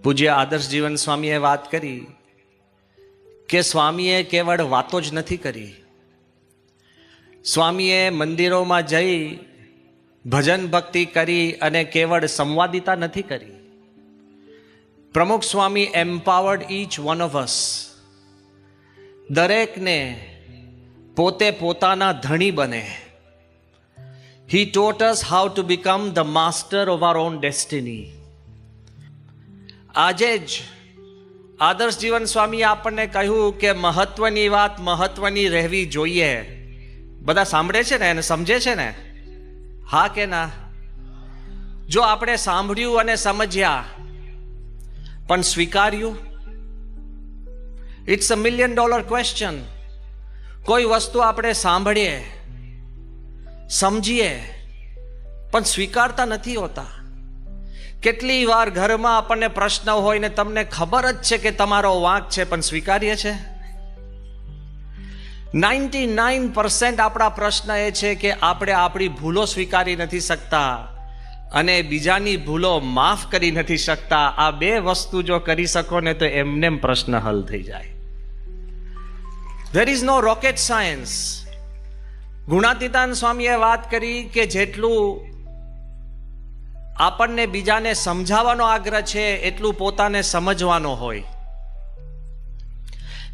પૂજ્ય આદર્શ જીવન સ્વામીએ વાત કરી કે સ્વામીએ કેવળ વાતો જ નથી કરી, સ્વામીએ મંદિરોમાં જઈ ભજન ભક્તિ કરી અને કેવળ સંવાદિતા નથી કરી. Pramukh Swami empowered each one of us, દરેકને પોતે પોતાના ધણી બને. He taught us how to become the master of our own destiny. આજે જ આદર્શ જીવન સ્વામીએ આપણને કહ્યું કે મહત્વની વાત મહત્વની રહેવી જોઈએ. બધા સાંભળે છે ને અને સમજે છે ને? હા કે ના? જો આપણે સાંભળ્યું અને સમજ્યા પણ સ્વીકાર્યું? It's a $1 million question. કોઈ વસ્તુ આપણે સાંભળીએ સમજીએ પણ સ્વીકારતા નથી હોતા. કેટલી વાર ઘરમાં આપણને પ્રશ્ન હોય ને તમને ખબર જ છે કે તમારો વાંક છે પણ સ્વીકારીએ છે? 99% આપણા પ્રશ્ન એ છે કે આપણે આપણી ભૂલો સ્વીકારી નથી શકતા અને બીજાની ભૂલો માફ કરી નથી શકતા. આ બે વસ્તુ જો કરી શકો ને તો એમને પ્રશ્ન હલ થઈ જાય. There is no rocket science. ગુણાતીતાન સ્વામીએ વાત કરી કે જેટલું આપણને બીજાને સમજાવવાનો આગ્રહ છે એટલું પોતાને સમજવાનો હોય,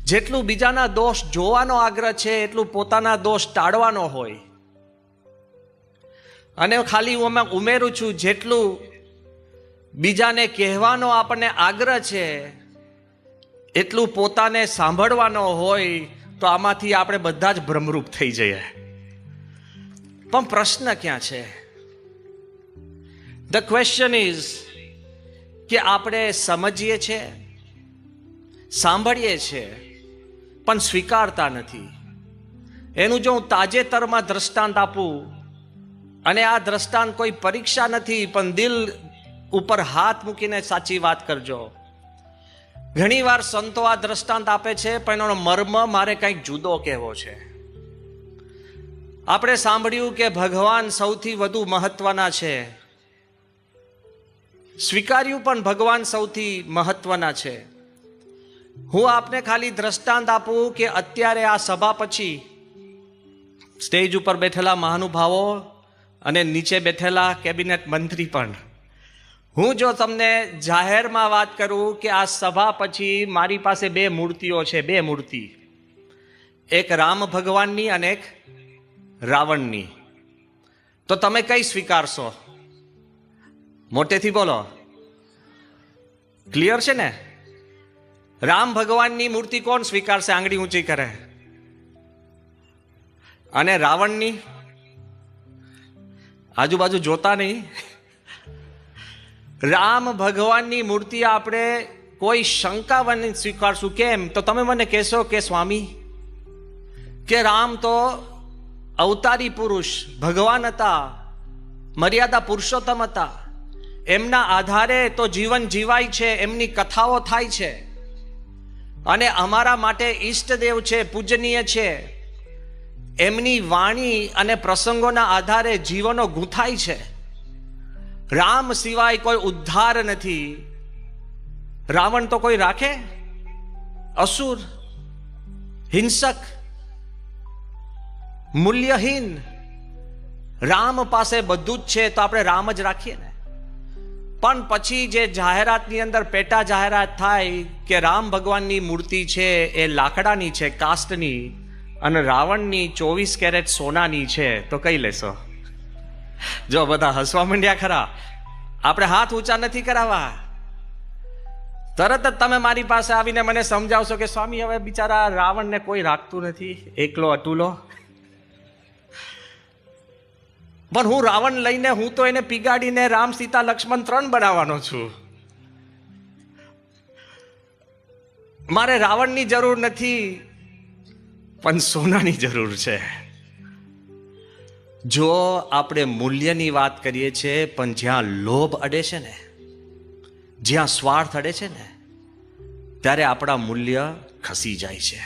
જેટલું બીજાના દોષ જોવાનો આગ્રહ છે એટલું પોતાના દોષ ટાળવાનો હોય. અને ખાલી હું ઉમેરું છું, જેટલું બીજાને કહેવાનો આપણને આગ્રહ છે એટલું પોતાને સાંભળવાનો હોય. તો આમાંથી આપણે બધા જ ભ્રમરૂપ થઈ જઈએ. પણ પ્રશ્ન ક્યાં છે? ધ ક્વેશ્ચન ઇઝ કે આપણે સમજીએ છીએ, સાંભળીએ છીએ પણ સ્વીકારતા નથી. એનું જો હું તાજેતરમાં દ્રષ્ટાંત આપું, અને આ દ્રષ્ટાંત કોઈ પરીક્ષા નથી પણ દિલ ઉપર હાથ મૂકીને સાચી વાત કરજો. ઘણી વાર સંતો આ દ્રષ્ટાંત આપે છે પણ એનો મર્મ મારે કંઈક જુદો કહેવો છે. આપણે સાંભળ્યું કે ભગવાન સૌથી વધુ મહત્વના છે, સ્વીકાર્યું પણ ભગવાન સૌથી મહત્વના છે. હું આપને ખાલી દ્રષ્ટાંત આપું કે અત્યારે આ સભા પછી સ્ટેજ ઉપર બેઠેલા મહાનુભાવો અને નીચે બેઠેલા કેબિનેટ મંત્રી પણ, હું જો તમને જાહેરમાં વાત કરું કે આ સભા પછી મારી પાસે બે મૂર્તિઓ છે, બે મૂર્તિ, એક રામ ભગવાનની અને એક રાવણની, તો તમે કઈ સ્વીકારશો? મોટેથી બોલો. ક્લિયર છે ને? રામ ભગવાનની મૂર્તિ કોણ સ્વીકારશે? આંગળી ઊંચી કરે. અને રાવણની? આજુબાજુ જોતા નહીં. રામ ભગવાનની મૂર્તિ આપણે કોઈ શંકાવન સ્વીકારશું. કેમ? તો તમે મને કહેશો કે સ્વામી કે રામ તો અવતારી પુરુષ ભગવાન હતા, મર્યાદા પુરુષોત્તમ હતા, એમના આધારે તો જીવન જીવાય છે, એમની કથાઓ થાય છે અને અમારા માટે ઈષ્ટદેવ છે, પૂજનીય છે. એમની વાણી અને પ્રસંગોના આધારે જીવનો ગૂંથાય છે. રામ સિવાય કોઈ ઉદ્ધાર નથી. રાવણ તો કોઈ રાખે? અસુર, હિંસક, મૂલ્યહીન. રામ પાસે બધું જ છે તો આપણે રામ જ રાખીએ ને. પણ પછી જે જાહેરાતની અંદર પેટા જાહેરાત થાય કે રામ ભગવાનની મૂર્તિ છે એ લાકડાની છે, કાસ્ટની, અને રાવણની 24 કેરેટ સોનાની છે, તો કઈ લેશો? જો બધા હસવા માંડ્યા ખરા. આપણે હાથ ઊંચા નથી કરાવવા. તરત જ તમે મારી પાસે આવીને મને સમજાવશો કે સ્વામી હવે બિચારા રાવણને કોઈ રાખતું નથી, એકલો અતુલો. પણ હું રાવણ લઈને હું તો એને પીગાડીને રામ, સીતા, લક્ષ્મણ 3 બનાવવાનો છું. મારે રાવણની જરૂર નથી પણ સોનાની જરૂર છે. જો આપણે મૂલ્યની વાત કરીએ છીએ પણ જ્યાં લોભ અડે છે ને, જ્યાં સ્વાર્થ અડે છે ને, ત્યારે આપણા મૂલ્ય ખસી જાય છે.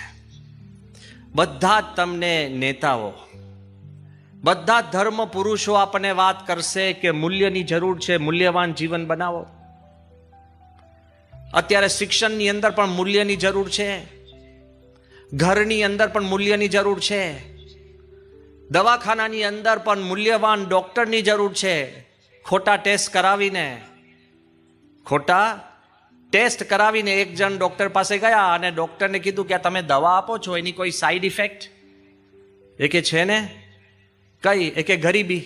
બધા જ તમને નેતાઓ, બધા ધર્મ પુરુષો આપણને વાત કરશે કે મૂલ્યની જરૂર છે, મૂલ્યવાન જીવન બનાવો. અત્યારે શિક્ષણની અંદર પણ મૂલ્યની જરૂર છે, ઘરની અંદર પણ મૂલ્યની જરૂર છે, દવાખાનાની અંદર પણ મૂલ્યવાન ડોક્ટરની જરૂર છે. ખોટા ટેસ્ટ કરાવીને એક જણ ડોક્ટર પાસે ગયા અને ડોક્ટરને કીધું કે તમે દવા આપો છો એની કોઈ સાઈડ ઇફેક્ટ? એ કે છે ને. કઈ? એ કે ગરીબી.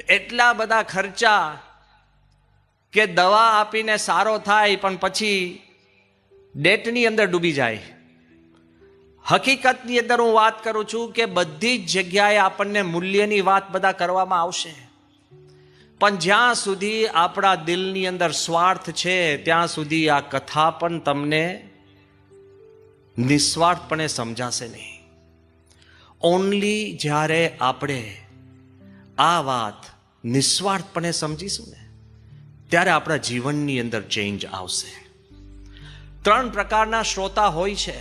એટલા બધા ખર્ચા કે દવા આપીને સારો થાય પણ પછી ડેટની અંદર ડૂબી જાય. હકીકતની અંદર હું વાત કરું છું કે બધી જ જગ્યાએ આપણને મૂલ્યની વાત બધા કરવામાં આવશે, પણ જ્યાં સુધી આપણા દિલની અંદર સ્વાર્થ છે ત્યાં સુધી આ કથા પણ તમને નિસ્વાર્થપણે સમજાશે નહીં. ઓનલી જ્યારે આપણે આ વાત નિસ્વાર્થપણે સમજીશું ને ત્યારે આપણા જીવનની અંદર ચેન્જ આવશે. 3 પ્રકારના શ્રોતા હોય છે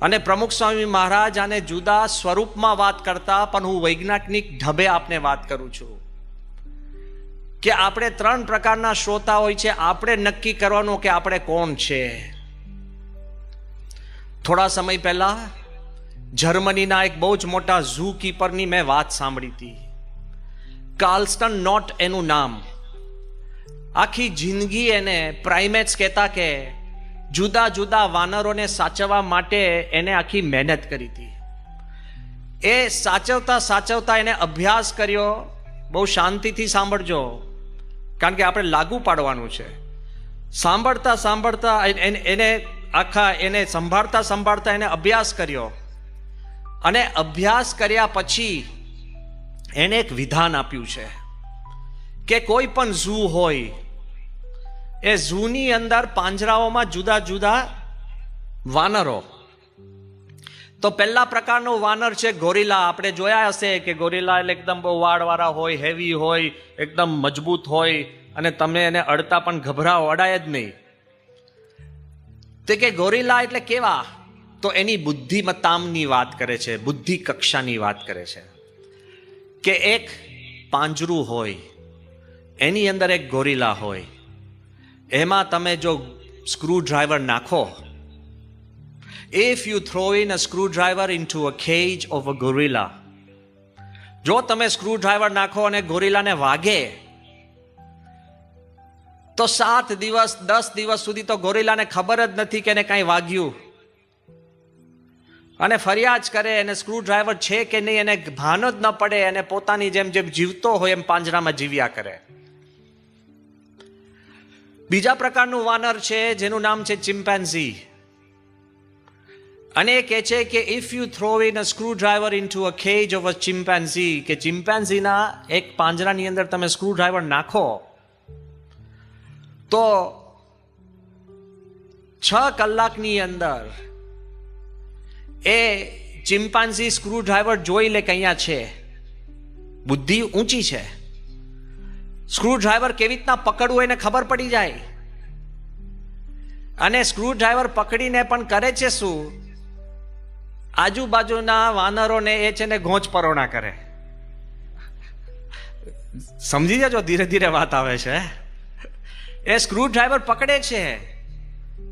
અને પ્રમુખ સ્વામી મહારાજ આને જુદા સ્વરૂપમાં વાત કરતા, પણ હું વૈજ્ઞાનિક ઢબે આપને વાત કરું છું કે આપણે 3 પ્રકારના શ્રોતા હોય છે. આપણે નક્કી કરવાનું કે આપણે કોણ છે. થોડા સમય પહેલા જર્મનીના એક બહુ જ મોટા ઝૂ કીપરની મેં વાત સાંભળી હતી. કાર્લસ્ટન નોટ એનું નામ. આખી જિંદગી એને પ્રાઇમેટ્સ કહેતા કે જુદા જુદા વાનરોને સાચવવા માટે એને આખી મહેનત કરી હતી. એ સાચવતા એને અભ્યાસ કર્યો. બહુ શાંતિથી સાંભળજો, કારણ કે આપણે લાગુ પાડવાનું છે. સાંભળતા એને સંભાળતા એને અભ્યાસ કર્યો અને અભ્યાસ કર્યા પછી એને એક વિધાન આપ્યું છે કે કોઈ પણ ઝૂ હોય એ ઝૂની અંદર પાંજરાઓમાં જુદા જુદા વાનરો. તો પહેલા પ્રકારનો વાનર છે ગોરિલા. આપણે જોયા હશે કે ગોરિલા એટલે એકદમ બહુ વાળવાળા હોય, હેવી હોય, એકદમ મજબૂત હોય અને તમે એને અડતા પણ અડાય જ નહીં. તે કે ગોરિલા એટલે કેવા? તો એની બુદ્ધિમત્તાની વાત કરે છે, બુદ્ધિ કક્ષાની વાત કરે છે કે એક પાંજરું હોય, એની અંદર એક ગોરિલા હોય, એમાં તમે જો સ્ક્રૂ ડ્રાઈવર નાખો, if you throw in a screwdriver into a cage of a gorilla, જો તમે સ્ક્રૂ ડ્રાઈવર નાખો અને ગોરિલાને વાગે તો 7 દિવસ 10 દિવસ સુધી તો ગોરિલાને ખબર જ નથી કે એને કાંઈ વાગ્યું અને ફરિયાદ કરે. એને સ્ક્રૂ ડ્રાઈવર છે કે નહીં એને ભાન જ ન પડે. એને પોતાની જેમ જીવતો હોય એમ પાંજરામાં જીવ્યા કરે. બીજા પ્રકારનું વાનર છે જેનું નામ છે ચિમ્પાન્ઝી. અને એ કહે છે કે if you throw in a screw driver into a cage of a chimpanzee, કે ચિમ્પાન્ઝીના એક પાંજરાની અંદર તમે સ્ક્રૂ ડ્રાઈવર નાખો તો 6 કલાકની અંદર એ ચિમ્પાન્ઝી સ્ક્રૂ ડ્રાઈવર જોઈ લે કે અહીંયા છે. બુદ્ધિ ઊંચી છે. સ્ક્રૂ ડ્રાઈવર કેવી રીતના પકડવું એને ખબર પડી જાય. અને સ્ક્રૂ ડ્રાઈવર પકડીને પણ કરે છે શું? આજુબાજુના વાનરોને એ છે ને ઘોંચ પરોણા કરે. સમજી જજો, ધીરે ધીરે વાત આવે છે. એ સ્ક્રૂ ડ્રાઈવર પકડે છે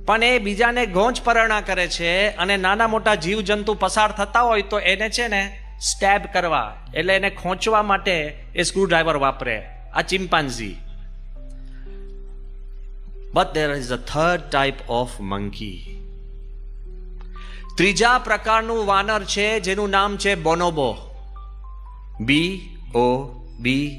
પણ એ બીજાને ઘોંચ પરોણા કરે છે અને નાના મોટા જીવજંતુ પસાર થતા હોય તો એને છે ને સ્ટેબ કરવા, એટલે એને ખોંચવા માટે એ સ્ક્રૂ ડ્રાઈવર વાપરે. આ chimpanzee. But there is a third type of monkey. ત્રીજા પ્રકારનું વાનર છે જેનું નામ છે બોનોબો. BONOBO.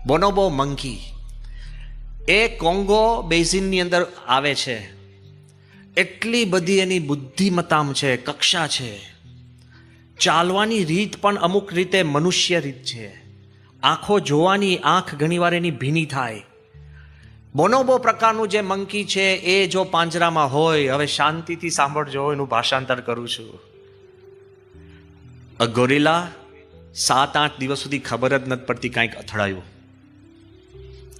બોનોબો મંકી. એ કોંગો બેઝિનની અંદર આવે છે. એટલી બધી એની બુદ્ધિમત્તા છે, કક્ષા છે. ચાલવાની રીત પણ અમુક રીતે મનુષ્ય રીત છે. આંખો જોવાની આંખ ઘણીવાર એની ભીની થાય. બોનોબો પ્રકારનું જે મંકી છે એ જો પાંજરામાં હોય, હવે શાંતિથી સાંભળજો, એનું ભાષાંતર કરું છું. અ ગોરિલા 7-8 દિવસ સુધી ખબર જ નથી પડતી કાંઈક અથડાયું.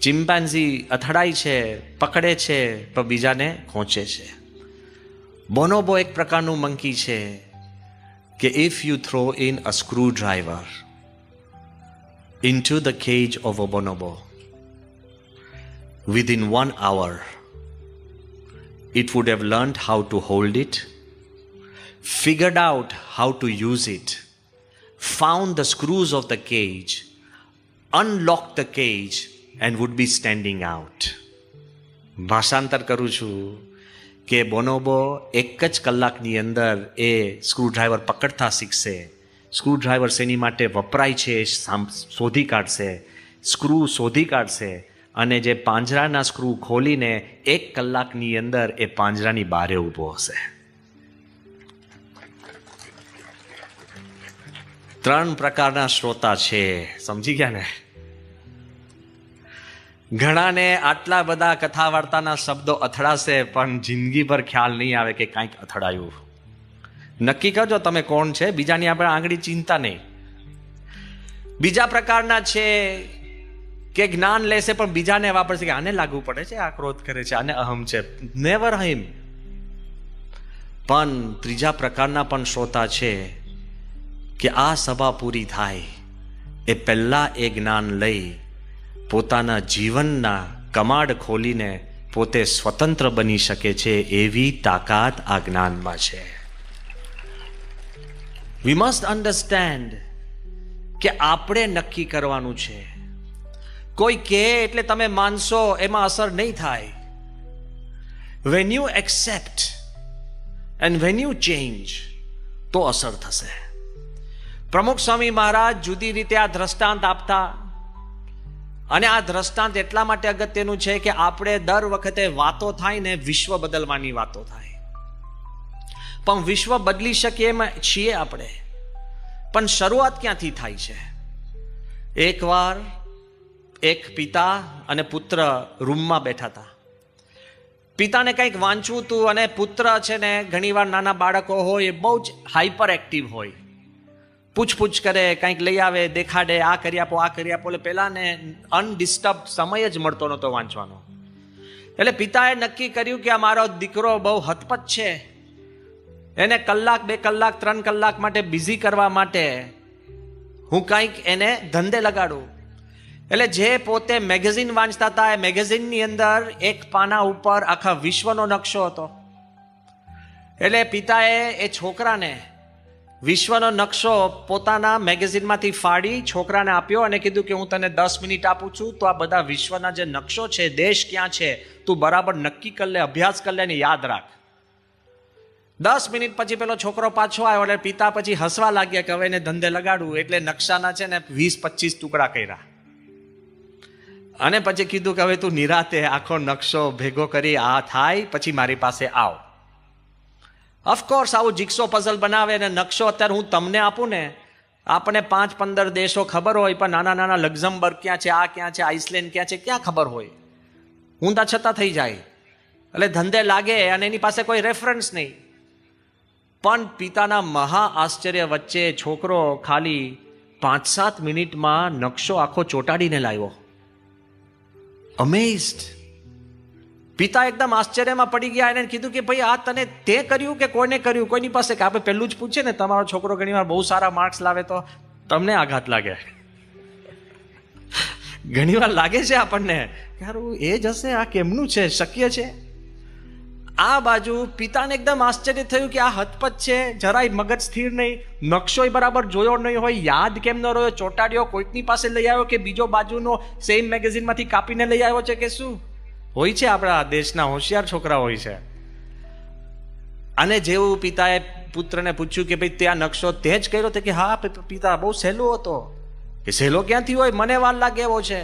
ચિમ્પાન્ઝી અથડાય છે, પકડે છે, પણ બીજાને ખોંચે છે. બોનોબો એક પ્રકારનું મંકી છે કે if you throw in a screw driver, into the cage of a bonobo. Within 1 hour, it would have learned how to hold it, figured out how to use it, found the screws of the cage, unlocked the cage, and would be standing out. ભાષાંતર કરું છું કે બોનોબો એક જ કલાકની અંદર એ screwdriver પકડતા શીખશે. Screwdriver શેની માટે વપરાય છે શોધી કાઢશે, સ્ક્રૂ શોધી કાઢશે, અને જે પાંજરાના સ્ક્રૂ ખોલીને 1 કલાકની અંદર એ પાંજરાની બહારે ઊભો હશે. 3 પ્રકારના શ્રોતા છે, સમજી ગયા ને? ઘણાને આટલા બધા કથા વાર્તાના શબ્દો અથડાશે પણ જિંદગીભર ખ્યાલ નહીં આવે કે કાંઈક અથડાયું. નક્કી કરજો તમે કોણ છે, બીજાની આપણે આંગળી ચિંતા નહીં. બીજા પ્રકારના છે કે જ્ઞાન લેશે પણ બીજાને વાપરશે કે આને લાગુ પડે છે, આ ક્રોધ કરે છે, આને અહમ છે. નેવર હિમ. પણ ત્રીજા પ્રકારના પણ શ્રોતા છે કે આ સભા પૂરી થાય એ પહેલા એ જ્ઞાન લઈ પોતાના જીવનના કમાડ ખોલીને પોતે સ્વતંત્ર બની શકે છે, એવી તાકાત આ જ્ઞાનમાં છે. વી મસ્ટ અન્ડરસ્ટેન્ડ કે આપણે નક્કી કરવાનું છે. કોઈ કહે એટલે તમે માનશો એમાં અસર નહીં થાય. When you accept and when you change તો અસર થશે. પ્રમુખ સ્વામી મહારાજ જુદી રીતે આ દ્રષ્ટાંત આપતા, અને આ દ્રષ્ટાંત એટલા માટે અગત્યનું છે કે આપણે દર વખતે વાતો થાય ને વિશ્વ બદલવાની વાતો થાય, પણ વિશ્વ બદલી શકીએ એમ છીએ આપણે, પણ શરૂઆત ક્યાંથી થાય છે? એકવાર એક પિતા અને પુત્ર રૂમમાં બેઠા હતા. પિતાને કંઈક વાંચવું હતું અને પુત્ર છે ને ઘણીવાર નાના બાળકો હોય એ બહુ જ હાઈપર એક્ટિવ હોય, પૂછપૂછ કરે, કંઈક લઈ આવે, દેખાડે, આ કરી આપો, આ કરી આપો. એટલે પેલાને અનડિસ્ટર્બ સમય જ મળતો નહોતો વાંચવાનો. એટલે પિતાએ નક્કી કર્યું કે આ મારો દીકરો બહુ હતપત છે, એને 1 કલાક, 2 કલાક, 3 કલાક માટે બિઝી કરવા માટે હું કંઈક એને ધંધે લગાડું. એટલે જે પોતે મેગેઝિન વાંચતા હતા એ મેગેઝિનની અંદર એક પાના ઉપર આખા વિશ્વનો નકશો હતો. એટલે પિતાએ એ છોકરાને વિશ્વનો નકશો પોતાના મેગેઝિનમાંથી ફાડી છોકરાને આપ્યો અને કીધું કે હું તને 10 મિનિટ આપું છું, તો આ બધા વિશ્વના જે નકશો છે, દેશ ક્યાં છે, તું બરાબર નક્કી કરી લે, અભ્યાસ કરી લે ને યાદ રાખ. 10 મિનિટ પછી પેલો છોકરો પાછો આવ્યો એટલે પિતા પછી હસવા લાગ્યા કે હવે એને ધંધે લગાડવું. એટલે નકશાના છે ને 20-25 ટુકડા કર્યા અને પછી કીધું કે હવે તું નિરાતે આખો નકશો ભેગો કરી આ થાય પછી મારી પાસે આવ. ઓફકોર્સ આવું જીક્સો પઝલ બનાવે ને નકશો અત્યારે હું તમને આપું ને, આપણે 5-15 દેશો ખબર હોય પણ નાના નાના લક્ઝમબર્ગ ક્યાં છે, આ ક્યાં છે, આઇસલેન્ડ ક્યાં છે, ક્યાં ખબર હોય, ઊંધા છતાં થઈ જાય. એટલે ધંધે લાગે અને એની પાસે કોઈ રેફરન્સ નહીં. પણ પિતાના મહા આશ્ચર્ય વચ્ચે છોકરો ખાલી 5-7 મિનિટમાં નકશો આખો ચોંટાડીને લાવ્યો. અમેઝડ. પિતા એકદમ આશ્ચર્યમાં પડી ગયા. એને કીધું કે ભાઈ આ તને તે કર્યું કે કોઈને કર્યું? કોઈની પાસે કે આપણે પહેલું જ પૂછે ને, તમારો છોકરો ઘણીવાર બહુ સારા માર્ક્સ લાવે તો તમને આઘાત લાગે, ઘણીવાર લાગે છે આપણને કે હારું એ જ હશે, આ કેમનું છે, શક્ય છે? આ બાજુ પિતાને એકદમ આશ્ચર્ય થયું કે આ હતપત છે, જરાય મગજ સ્થિર નહીં, નકશોય બરાબર જોયો નહીં હોય, યાદ કેમ ન રહ્યો, ચોંટાડ્યો, કોઈકની પાસે લઈ આવ્યો કે બીજો બાજુનો સેમ મેગેઝિનમાંથી કાપીને લઈ આવ્યો છે કે શું? હોય છે આપણા દેશના હોશિયાર છોકરા હોય છે. અને જેવું પિતાએ પુત્રને પૂછ્યું કે ભાઈ તે આ નકશો તે જ કર્યો હતો? કે હા પિતા, બહુ સહેલો હતો. કે સહેલો ક્યાંથી હોય, મને વાર લાગે એવો છે.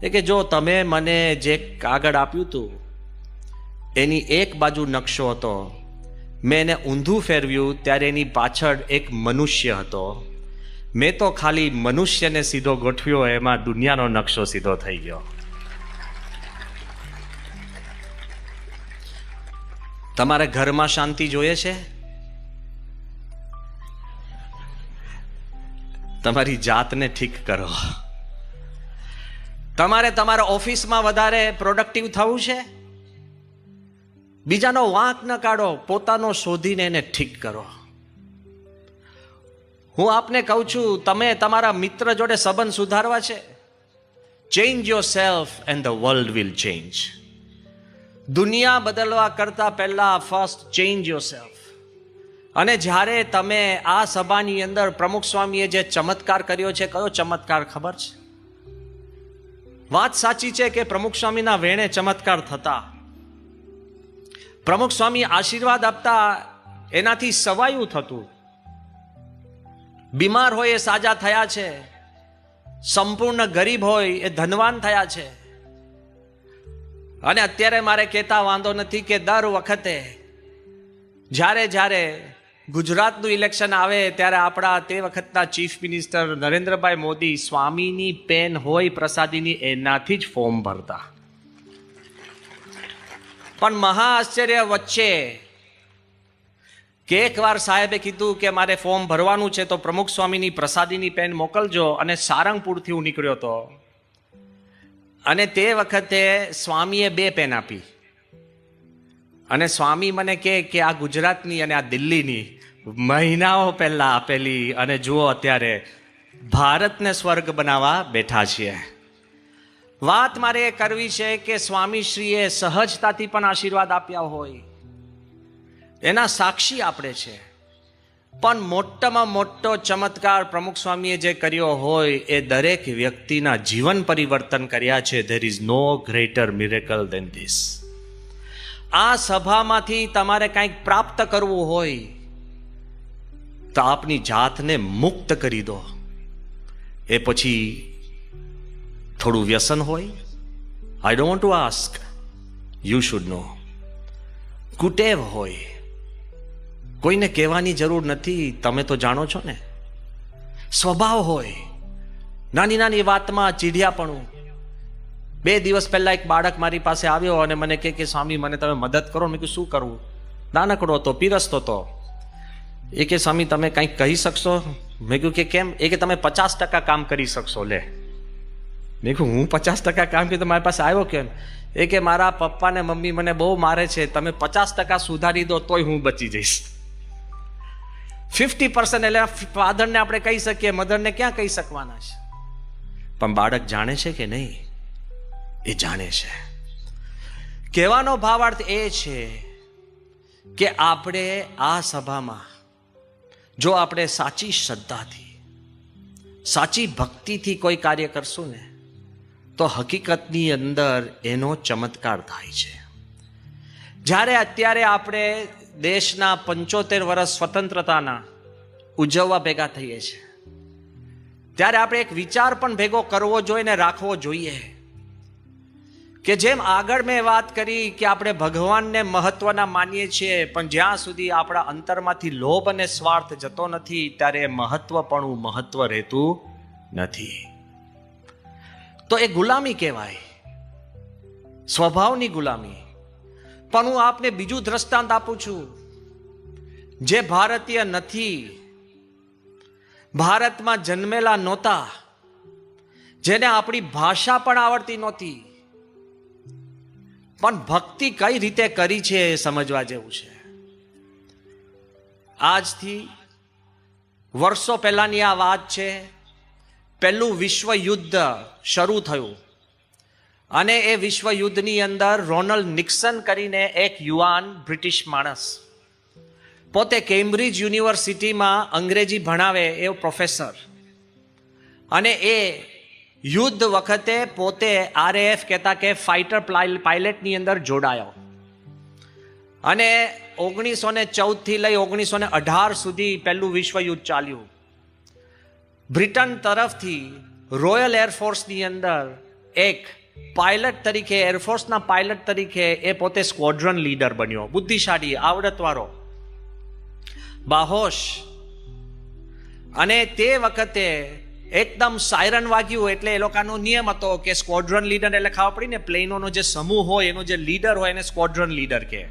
એ કે જો તમે મને જે કાગળ આપ્યું હતું એની એક બાજુ નકશો હતો, મેં એને ઊંધું ફેરવ્યું ત્યારે એની પાછળ એક મનુષ્ય હતો, મેં તો ખાલી મનુષ્યને સીધો ગોઠવ્યો, એમાં દુનિયાનો નકશો સીધો થઈ ગયો. તમારે ઘરમાં શાંતિ જોઈએ છે? તમારી જાતને ઠીક કરો. તમારે તમારા ઓફિસમાં વધારે પ્રોડક્ટિવ થવું છે? બીજાનો વાંક ન કાઢો, પોતાનો શોધીને એને ઠીક કરો. હું આપને કહું છું, તમે તમારા મિત્ર જોડે સંબંધ સુધારવા છે, change your self and the world will change. દુનિયા બદલવા કરતા પહેલા ફર્સ્ટ ચેન્જ યોર સેલ્ફ. અને જ્યારે તમે આ સભાની અંદર પ્રમુખ સ્વામીએ જે ચમત્કાર કર્યો છે, કયો ચમત્કાર ખબર છે? વાત સાચી છે કે પ્રમુખ સ્વામીના વેણે ચમત્કાર થતા, પ્રમુખ સ્વામી આશીર્વાદ આપતા, એનાથી સવાયું થતું. બીમાર હોય એ સાજા થયા છે, સંપૂર્ણ ગરીબ હોય એ ધનવાન થયા છે. અને અત્યારે મારે કહેતા વાંધો નથી કે દર વખતે જ્યારે ગુજરાતનું ઇલેક્શન આવે ત્યારે આપણા તે વખતના ચીફ મિનિસ્ટર નરેન્દ્રભાઈ મોદી સ્વામીની પેન હોય પ્રસાદીની, એનાથી જ ફોર્મ ભરતા. પણ મહા આશ્ચર્ય વચ્ચે કે એકવાર સાહેબે કીધું કે મારે ફોર્મ ભરવાનું છે તો પ્રમુખ સ્વામીની પ્રસાદીની પેન મોકલજો, અને સારંગપુરથી હું નીકળ્યો હતો. અને તે વખતે સ્વામીએ 2 પેન આપી. અને સ્વામી મને કહે કે આ ગુજરાતની અને આ દિલ્હીની મહિનાઓ પહેલા આપેલી, અને જુઓ અત્યારે ભારતને સ્વર્ગ બનાવવા બેઠા છીએ. વાત મારે એ કરવી છે કે સ્વામીશ્રીએ સહજતાથી પણ આશીર્વાદ આપ્યા હોય, એના સાક્ષી આપણે છે. પણ મોટામાં મોટો ચમત્કાર પ્રમુખ સ્વામીએ જે કર્યો હોય એ દરેક વ્યક્તિના જીવન પરિવર્તન કર્યા છે. There is no greater miracle than this. આ સભામાંથી તમારે કંઈક પ્રાપ્ત કરવું હોય તો આપની જાતને મુક્ત કરી દો. એ પછી થોડું વ્યસન હોય, I don't want to ask, you should know. કુટેવ હોય, કોઈને કહેવાની જરૂર નથી, તમે તો જાણો છો ને. સ્વભાવ હોય, નાની નાની વાતમાં ચીડિયાપણું. 2 દિવસ પહેલા એક બાળક મારી પાસે આવ્યો અને મને કહે કે સ્વામી મને તમે મદદ કરો. મેં કીધું શું કરવું? નાનકડો હતો, પીરસતો હતો. એ કે સ્વામી તમે કંઈક કહી શકશો? મેં કહ્યું કે કેમ? એ કે તમે 50% કામ કરી શકશો. લે, મેં કહ્યું હું 50% કામ કર્યું, મારી પાસે આવ્યો કેમ? એ કે મારા પપ્પા ને મમ્મી મને બહુ મારે છે, તમે 50% સુધારી દો તોય હું બચી જઈશ. 50% એટલે ફાધરને આપણે કહી શકીએ, મધરને ક્યાં કહી શકવાના છે? પણ બાળક જાણે છે કે નહીં? એ જાણે છે. કહેવાનો ભાવાર્થ એ છે કે આપણે આ સભામાં જો આપણે સાચી શ્રદ્ધાથી, સાચી ભક્તિથી કોઈ કાર્ય કરશું ને તો હકીકતની અંદર એનો ચમત્કાર થાય છે. જ્યારે અત્યારે આપણે દેશના 75 વર્ષ સ્વતંત્રતાના ઉજવવા ભેગા થઈએ છીએ, ત્યારે આપણે એક વિચાર પણ ભેગો કરવો જોઈએ ને રાખવો જોઈએ કે જેમ આગળ મેં વાત કરી કે આપણે ભગવાનને મહત્વના માનીએ છીએ, પણ જ્યાં સુધી આપણા અંતરમાંથી લોભ અને સ્વાર્થ જતો નથી ત્યારે મહત્વપણું મહત્વ રહેતું નથી. તો એ ગુલામી કહેવાય, સ્વભાવની ગુલામી. પણ હું આપને બીજું દ્રષ્ટાંત આપું છું. જે ભારતીય નથી, ભારતમાં જન્મેલા નહોતા, જેને આપણી ભાષા પણ આવડતી નહોતી, પણ ભક્તિ કઈ રીતે કરી છે એ સમજવા જેવું છે. આજથી વર્ષો પહેલાની આ વાત છે. પહેલું વિશ્વ યુદ્ધ શરૂ થયું અને એ વિશ્વ યુદ્ધની અંદર રોનાલ્ડ નિક્સન કરીને એક યુવાન બ્રિટિશ માણસ, પોતે કેમ્બ્રિજ યુનિવર્સિટીમાં અંગ્રેજી ભણાવે એ પ્રોફેસર, અને એ યુદ્ધ વખતે પોતે RAF કહેતા કે ફાઇટર પાયલટની અંદર જોડાયો. અને 1914 થી લઈ 1918 સુધી પહેલું વિશ્વ યુદ્ધ ચાલ્યું. બ્રિટન તરફથી રોયલ એરફોર્સની અંદર એક પાયલટ તરીકે, એરફોર્સના પાયલટ તરીકે એ પોતે સ્ક્વોડ્રન લીડર બન્યો. બુદ્ધિશાળી, આવડતવાળો, બાહોશ. અને તે વખતે એકદમ સાયરન વાગ્યું એટલે એ લોકોનો નિયમ હતો કે સ્ક્વોડ્રન લીડર એટલે ખબર પડી ને, પ્લેનોનો જે સમૂહ હોય એનો જે લીડર હોય એને સ્ક્વોડ્રન લીડર કહે.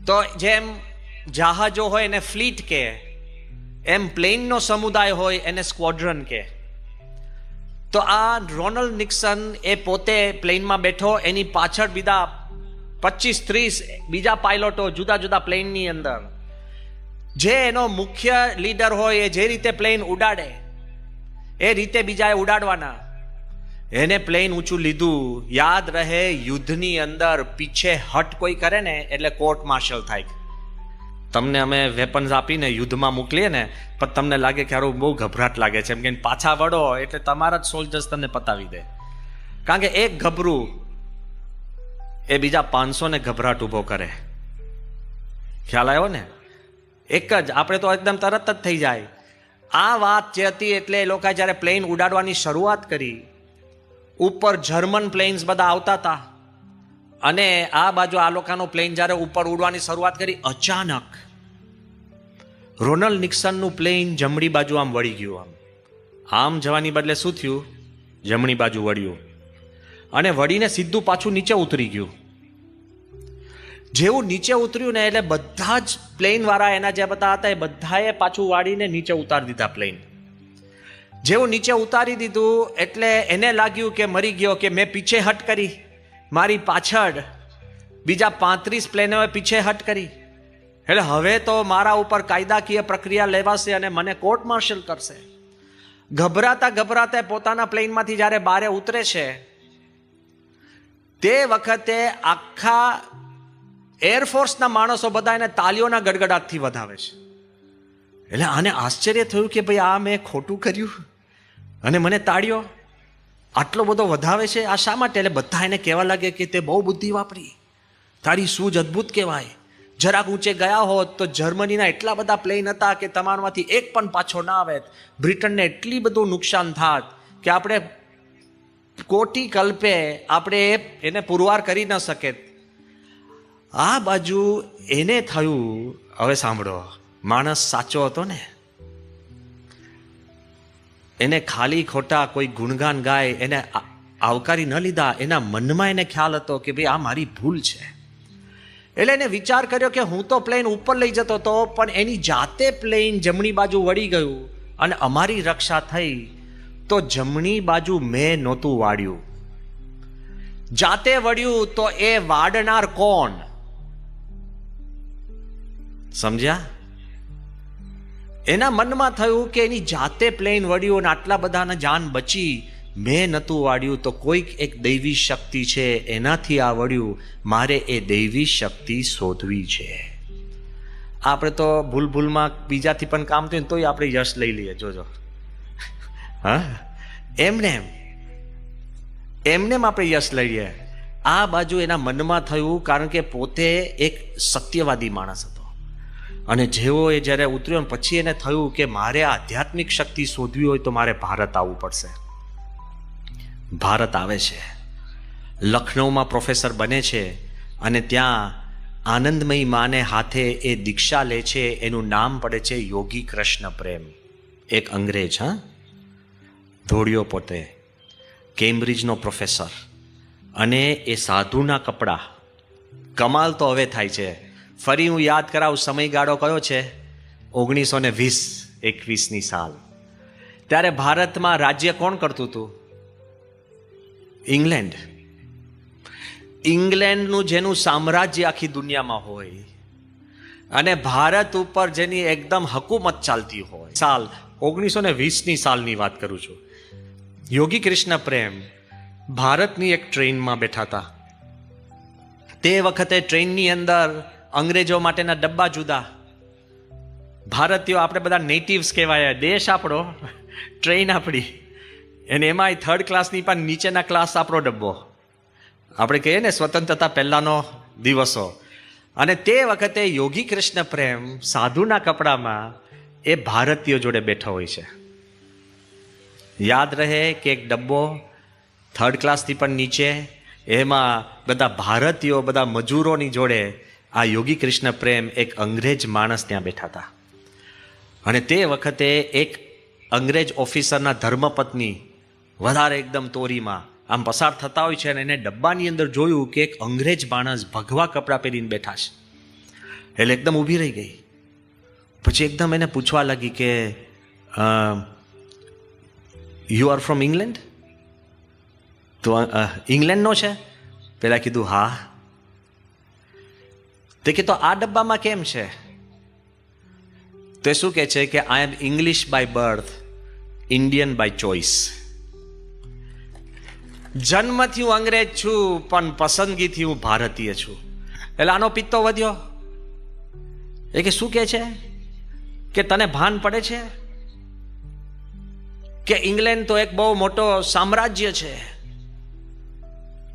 તો જેમ જહાજો હોય એને ફ્લીટ કહે, એમ પ્લેનનો સમુદાય હોય એને સ્ક્વોડ્રન કહે. તો આ રોનાલ્ડ નિક્સન એ પોતે પ્લેનમાં બેઠો, એની પાછળ બીજા 25-30 બીજા પાયલોટો જુદા જુદા પ્લેનની અંદર. જે એનો મુખ્ય લીડર હોય એ જે રીતે પ્લેન ઉડાડે એ રીતે બીજાએ ઉડાડવાના. એને પ્લેન ઊંચું લીધું. યાદ રહે, યુદ્ધની અંદર પીછે હટ કોઈ કરે ને એટલે કોર્ટ માર્શલ થાય. તમને અમે વેપન્સ આપીને યુદ્ધમાં મોકલીએ ને, પણ તમને લાગે કે હારું બહુ ગભરાટ લાગે છે, એમ કે પાછા વળો એટલે તમારા જ સોલ્જર્સ તમને પતાવી દે. કારણ કે એક ગભરું એ બીજા 500 ને ગભરાટ ઊભો કરે. ખ્યાલ આવ્યો ને? એક જ, આપણે તો એકદમ તરત જ થઈ જાય. આ વાત જે હતી એટલે એ લોકોએ જ્યારે પ્લેન ઉડાડવાની શરૂઆત કરી, ઉપર જર્મન પ્લેન્સ બધા આવતા હતા, અને આ બાજુ આ લોકોનો પ્લેન જ્યારે ઉપર ઉડવાની શરૂઆત કરી, અચાનક રોનાલ્ડ નિક્સનનું પ્લેન જમણી બાજુ આમ વળી ગયું. આમ જવાની બદલે શું થયું? જમણી બાજુ વળ્યું અને વળીને સીધું પાછું નીચે ઉતરી ગયું. જેવું નીચે ઉતર્યું ને એટલે બધા જ પ્લેન વાળા એના જે બધા હતા એ બધાએ પાછું વાળીને નીચે ઉતારી દીધા પ્લેન. જેવું નીચે ઉતારી દીધું એટલે એને લાગ્યું કે મરી ગયો, કે મેં પીછે હટ કરી, મારી પાછળ બીજા 35 પ્લેનોએ પીછે હટ કરી, એટલે હવે તો મારા ઉપર કાયદાકીય પ્રક્રિયા લેવાશે અને મને કોર્ટ માર્શલ કરશે. ગભરાતા ગભરાતા પોતાના પ્લેનમાંથી જ્યારે બારે ઉતરે છે તે વખતે આખા એરફોર્સના માણસો બધા એને તાલીઓના ગડગડાટથી વધાવે છે. એટલે આને આશ્ચર્ય થયું કે ભાઈ આ મેં ખોટું કર્યું અને મને તાળીઓ આટલો બધો વધાવે છે, આ શા માટે? એટલે બધા એને કહેવા લાગે કે તે બહુ બુદ્ધિ વાપરી, તારી સૂઝ અદ્ભુત કહેવાય. જરાક ઊંચે ગયા હોત તો જર્મનીના એટલા બધા પ્લેન હતા કે તમારામાંથી એક પણ પાછો ના આવે, બ્રિટનને એટલી બધું નુકસાન થાત કે આપણે કોટી કલ્પે આપણે એને પુરવાર કરી ન શકે. આ બાજુ એને થયું, હવે સાંભળો, માણસ સાચો હતો ને, એને ખાલી ખોટા કોઈ ગુણગાન ગાય એને આવકારી ન લીધા. એના મનમાં એને ખ્યાલ હતો કે ભાઈ આ મારી ભૂલ છે. એટલે એને વિચાર કર્યો કે હું તો પ્લેન ઉપર લઈ જતો હતો, પણ એની જાતે પ્લેન જમણી બાજુ વળી ગયું અને અમારી રક્ષા થઈ. તો જમણી બાજુ મેં નહોતું વાળ્યું, જાતે વળ્યું. તો એ વાડનાર કોણ? સમજ્યા? એના મનમાં થયું કે એની જાતે પ્લેન વળ્યું અને આટલા બધાના જાન બચી, મેં નહોતું વાળ્યું, તો કોઈક એક દૈવી શક્તિ છે એનાથી આ વળ્યું, મારે એ દૈવી શક્તિ શોધવી છે. આપણે તો ભૂલમાં બીજાથી પણ કામ થયું તોય આપણે યશ લઈ લઈએ. જોજો, હા, એમને આપણે યશ લઈએ. આ બાજુ એના મનમાં થયું, કારણ કે પોતે એક સત્યવાદી માણસ હતો અને જેવો એ જ્યારે ઉતર્યો પછી એને થયું કે મારે આધ્યાત્મિક શક્તિ શોધવી હોય તો મારે ભારત આવવું પડશે. ભારત આવે છે, લખનૌમાં પ્રોફેસર બને છે અને ત્યાં આનંદમયી માને હાથે એ દીક્ષા લે છે. એનું નામ પડે છે યોગી કૃષ્ણ પ્રેમ. એક અંગ્રેજ, હા, ધોળિયો, પોતે કેમ્બ્રિજનો પ્રોફેસર, અને એ સાધુના કપડા. કમાલ તો હવે થાય છે, ફરી હું યાદ કરાવું, સમયગાળો કયો છે? 1920-21ની સાલ. ત્યારે ભારતમાં રાજ્ય કોણ કરતું હતું? ઇંગ્લેન્ડ. ઇંગ્લેન્ડનું જેનું સામ્રાજ્ય આખી દુનિયામાં હોય અને ભારત ઉપર જેની એકદમ હકુમત ચાલતી હોય. સાલ 1920ની સાલની વાત કરું છું. યોગી કૃષ્ણ પ્રેમ ભારતની એક ટ્રેનમાં બેઠા હતા. તે વખતે ટ્રેનની અંદર અંગ્રેજો માટેના ડબ્બા જુદા, ભારતીયો આપણે બધા નેટિવ્સ કહેવાય, દેશ આપણો, ટ્રેન આપણી, અને એમાંય 3rd ક્લાસની પણ નીચેના ક્લાસ આપણો ડબ્બો. આપણે કહીએ ને સ્વતંત્રતા પહેલાનો દિવસો. અને તે વખતે યોગી કૃષ્ણ પ્રેમ સાધુના કપડામાં એ ભારતીયો જોડે બેઠો હોય છે. યાદ રહે કે એક ડબ્બો 3rd ક્લાસથી પણ નીચે, એમાં બધા ભારતીયો, બધા મજૂરોની જોડે આ યોગી કૃષ્ણ પ્રેમ એક અંગ્રેજ માણસ ત્યાં બેઠા હતા. અને તે વખતે એક અંગ્રેજ ઓફિસરના ધર્મપત્ની વધારે એકદમ તોરીમાં આમ પસાર થતા હોય છે અને એને ડબ્બાની અંદર જોયું કે એક અંગ્રેજ માણસ ભગવા કપડાં પહેરીને બેઠા છે. એટલે એકદમ ઊભી રહી ગઈ. પછી એકદમ એને પૂછવા લાગી કે યુ આર ફ્રોમ ઇંગ્લેન્ડ? તો ઇંગ્લેન્ડનો છે? પેલા કીધું હા. તે કે તો આ ડબ્બામાં કેમ છે? તે શું કહે છે કે I am English by birth, Indian by choice. જન્મથી હું અંગ્રેજ છું, પણ પસંદગીથી હું ભારતીય છું. એટલે આનો પિત્તો વધ્યો. એ કે શું કહે છે કે તને ભાન પડે છે કે ઇંગ્લેન્ડ તો એક બહુ મોટો સામ્રાજ્ય છે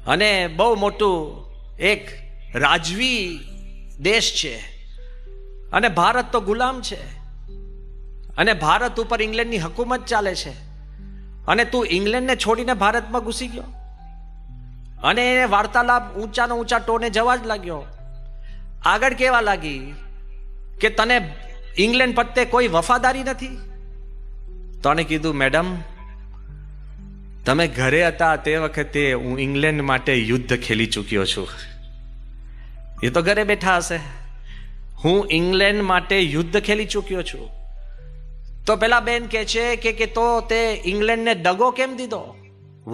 અને બહુ મોટું એક રાજવી દેશ છે, અને ભારત તો ગુલામ છે, અને ભારત ઉપર ઇંગ્લેન્ડની હુકુમત ચાલે છે, અને તું ઇંગ્લેન્ડને છોડીને ભારતમાં ઘૂસી ગયો. અને એને વાર્તાલાપ ઊંચાનો ઊંચા ટોને જવા જ લાગ્યો. આગળ કેવા લાગી કે તને ઇંગ્લેન્ડ પ્રત્યે કોઈ વફાદારી નથી. તને કીધું મેડમ, તમે ઘરે હતા તે વખતે હું ઇંગ્લેન્ડ માટે યુદ્ધ ખેલી ચૂક્યો છું. એ તો ઘરે બેઠા હશે. હું ઇંગ્લેન્ડ માટે યુદ્ધ ખેલી ચૂક્યો છું. તો પેલા બેન કહે છે કે તો તે ઇંગ્લેન્ડને દગો કેમ દીધો?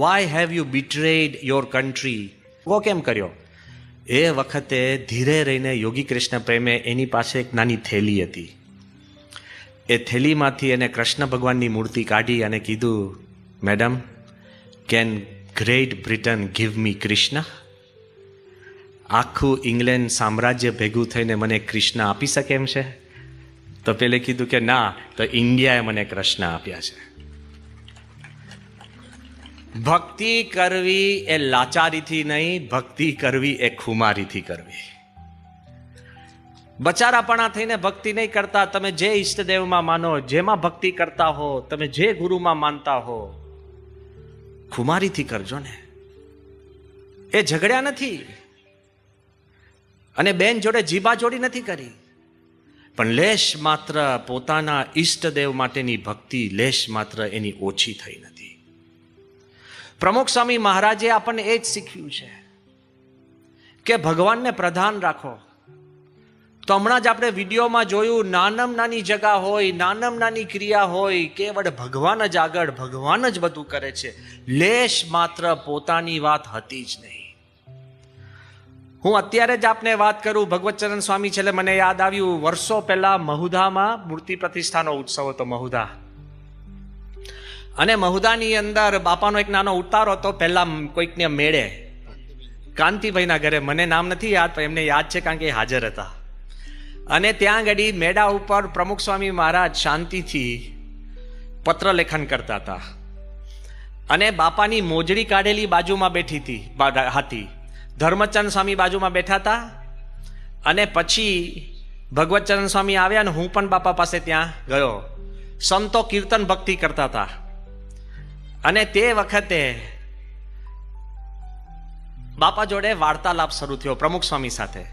Why have you betrayed your country? દગો કેમ કર્યો? એ વખતે ધીરે રહીને યોગી કૃષ્ણ પ્રેમે એની પાસે એક નાની થેલી હતી. એ થેલીમાંથી એને કૃષ્ણ ભગવાનની મૂર્તિ કાઢી અને કીધું, madam, can great Britain give me Krishna? આખું ઇંગ્લેન્ડ સામ્રાજ્ય ભેગું થઈને મને કૃષ્ણ આપી શકે એમ છે? તો પેલે કીધું કે ના, તો ઇન્ડિયાએ મને કૃષ્ણ આપ્યા છે. ભક્તિ કરવી એ લાચારીથી નહીં, ભક્તિ કરવી એ ખુમારીથી કરવી. બચારાપણા થઈને ભક્તિ નહીં કરતા. તમે જે ઈષ્ટદેવમાં માનો, જેમાં ભક્તિ કરતા હો, તમે જે ગુરુમાં માનતા હો, ખુમારીથી કરજો ને. એ ઝઘડ્યા નથી અને બેન જોડે જીભા જોડી નથી કરી, પણ લેશ માત્ર પોતાના ઈષ્ટદેવ માટેની ભક્તિ લેશ માત્ર એની ઓછી થઈ નથી. પ્રમુખ સ્વામી મહારાજે આપણને એ જ શીખ્યું છે કે ભગવાનને પ્રધાન રાખો. તો હમણાં જ આપણે વિડીયોમાં જોયું, નાનામાં નાની જગા હોય, નાનામાં નાની ક્રિયા હોય, કેવળ ભગવાન જ આગળ, ભગવાન જ બધું કરે છે. લેશ માત્ર પોતાની વાત હતી જ નહીં. હું અત્યારે જ આપને વાત કરું, ભગવતચરણ સ્વામી છેલ્લે મને યાદ આવ્યું, વર્ષો પહેલા મહુધામાં મૂર્તિ પ્રતિષ્ઠાનો ઉત્સવ હતો. મહુધા, અને મહુધાની અંદર બાપાનો એક નાનો ઉતારો હતો. પહેલા કોઈકને મેળે, કાંતિભાઈના ઘરે, મને નામ નથી યાદ પણ એમને યાદ છે કારણ કે એ હાજર હતા. અને ત્યાં આગળ મેળા ઉપર પ્રમુખ સ્વામી મહારાજ શાંતિથી પત્ર લેખન કરતા હતા, અને બાપાની મોજડી કાઢેલી બાજુમાં બેઠી હતી. ધર્મચંદ સ્વામી બાજુમાં બેઠા હતા, અને પછી ભગવતચરણ સ્વામી આવ્યા, અને હું પણ બાપા પાસે ત્યાં ગયો. સંતો કીર્તન ભક્તિ કરતા હતા, અને તે વખતે બાપા જોડે વાર્તાલાપ શરૂ થયો પ્રમુખ સ્વામી સાથે.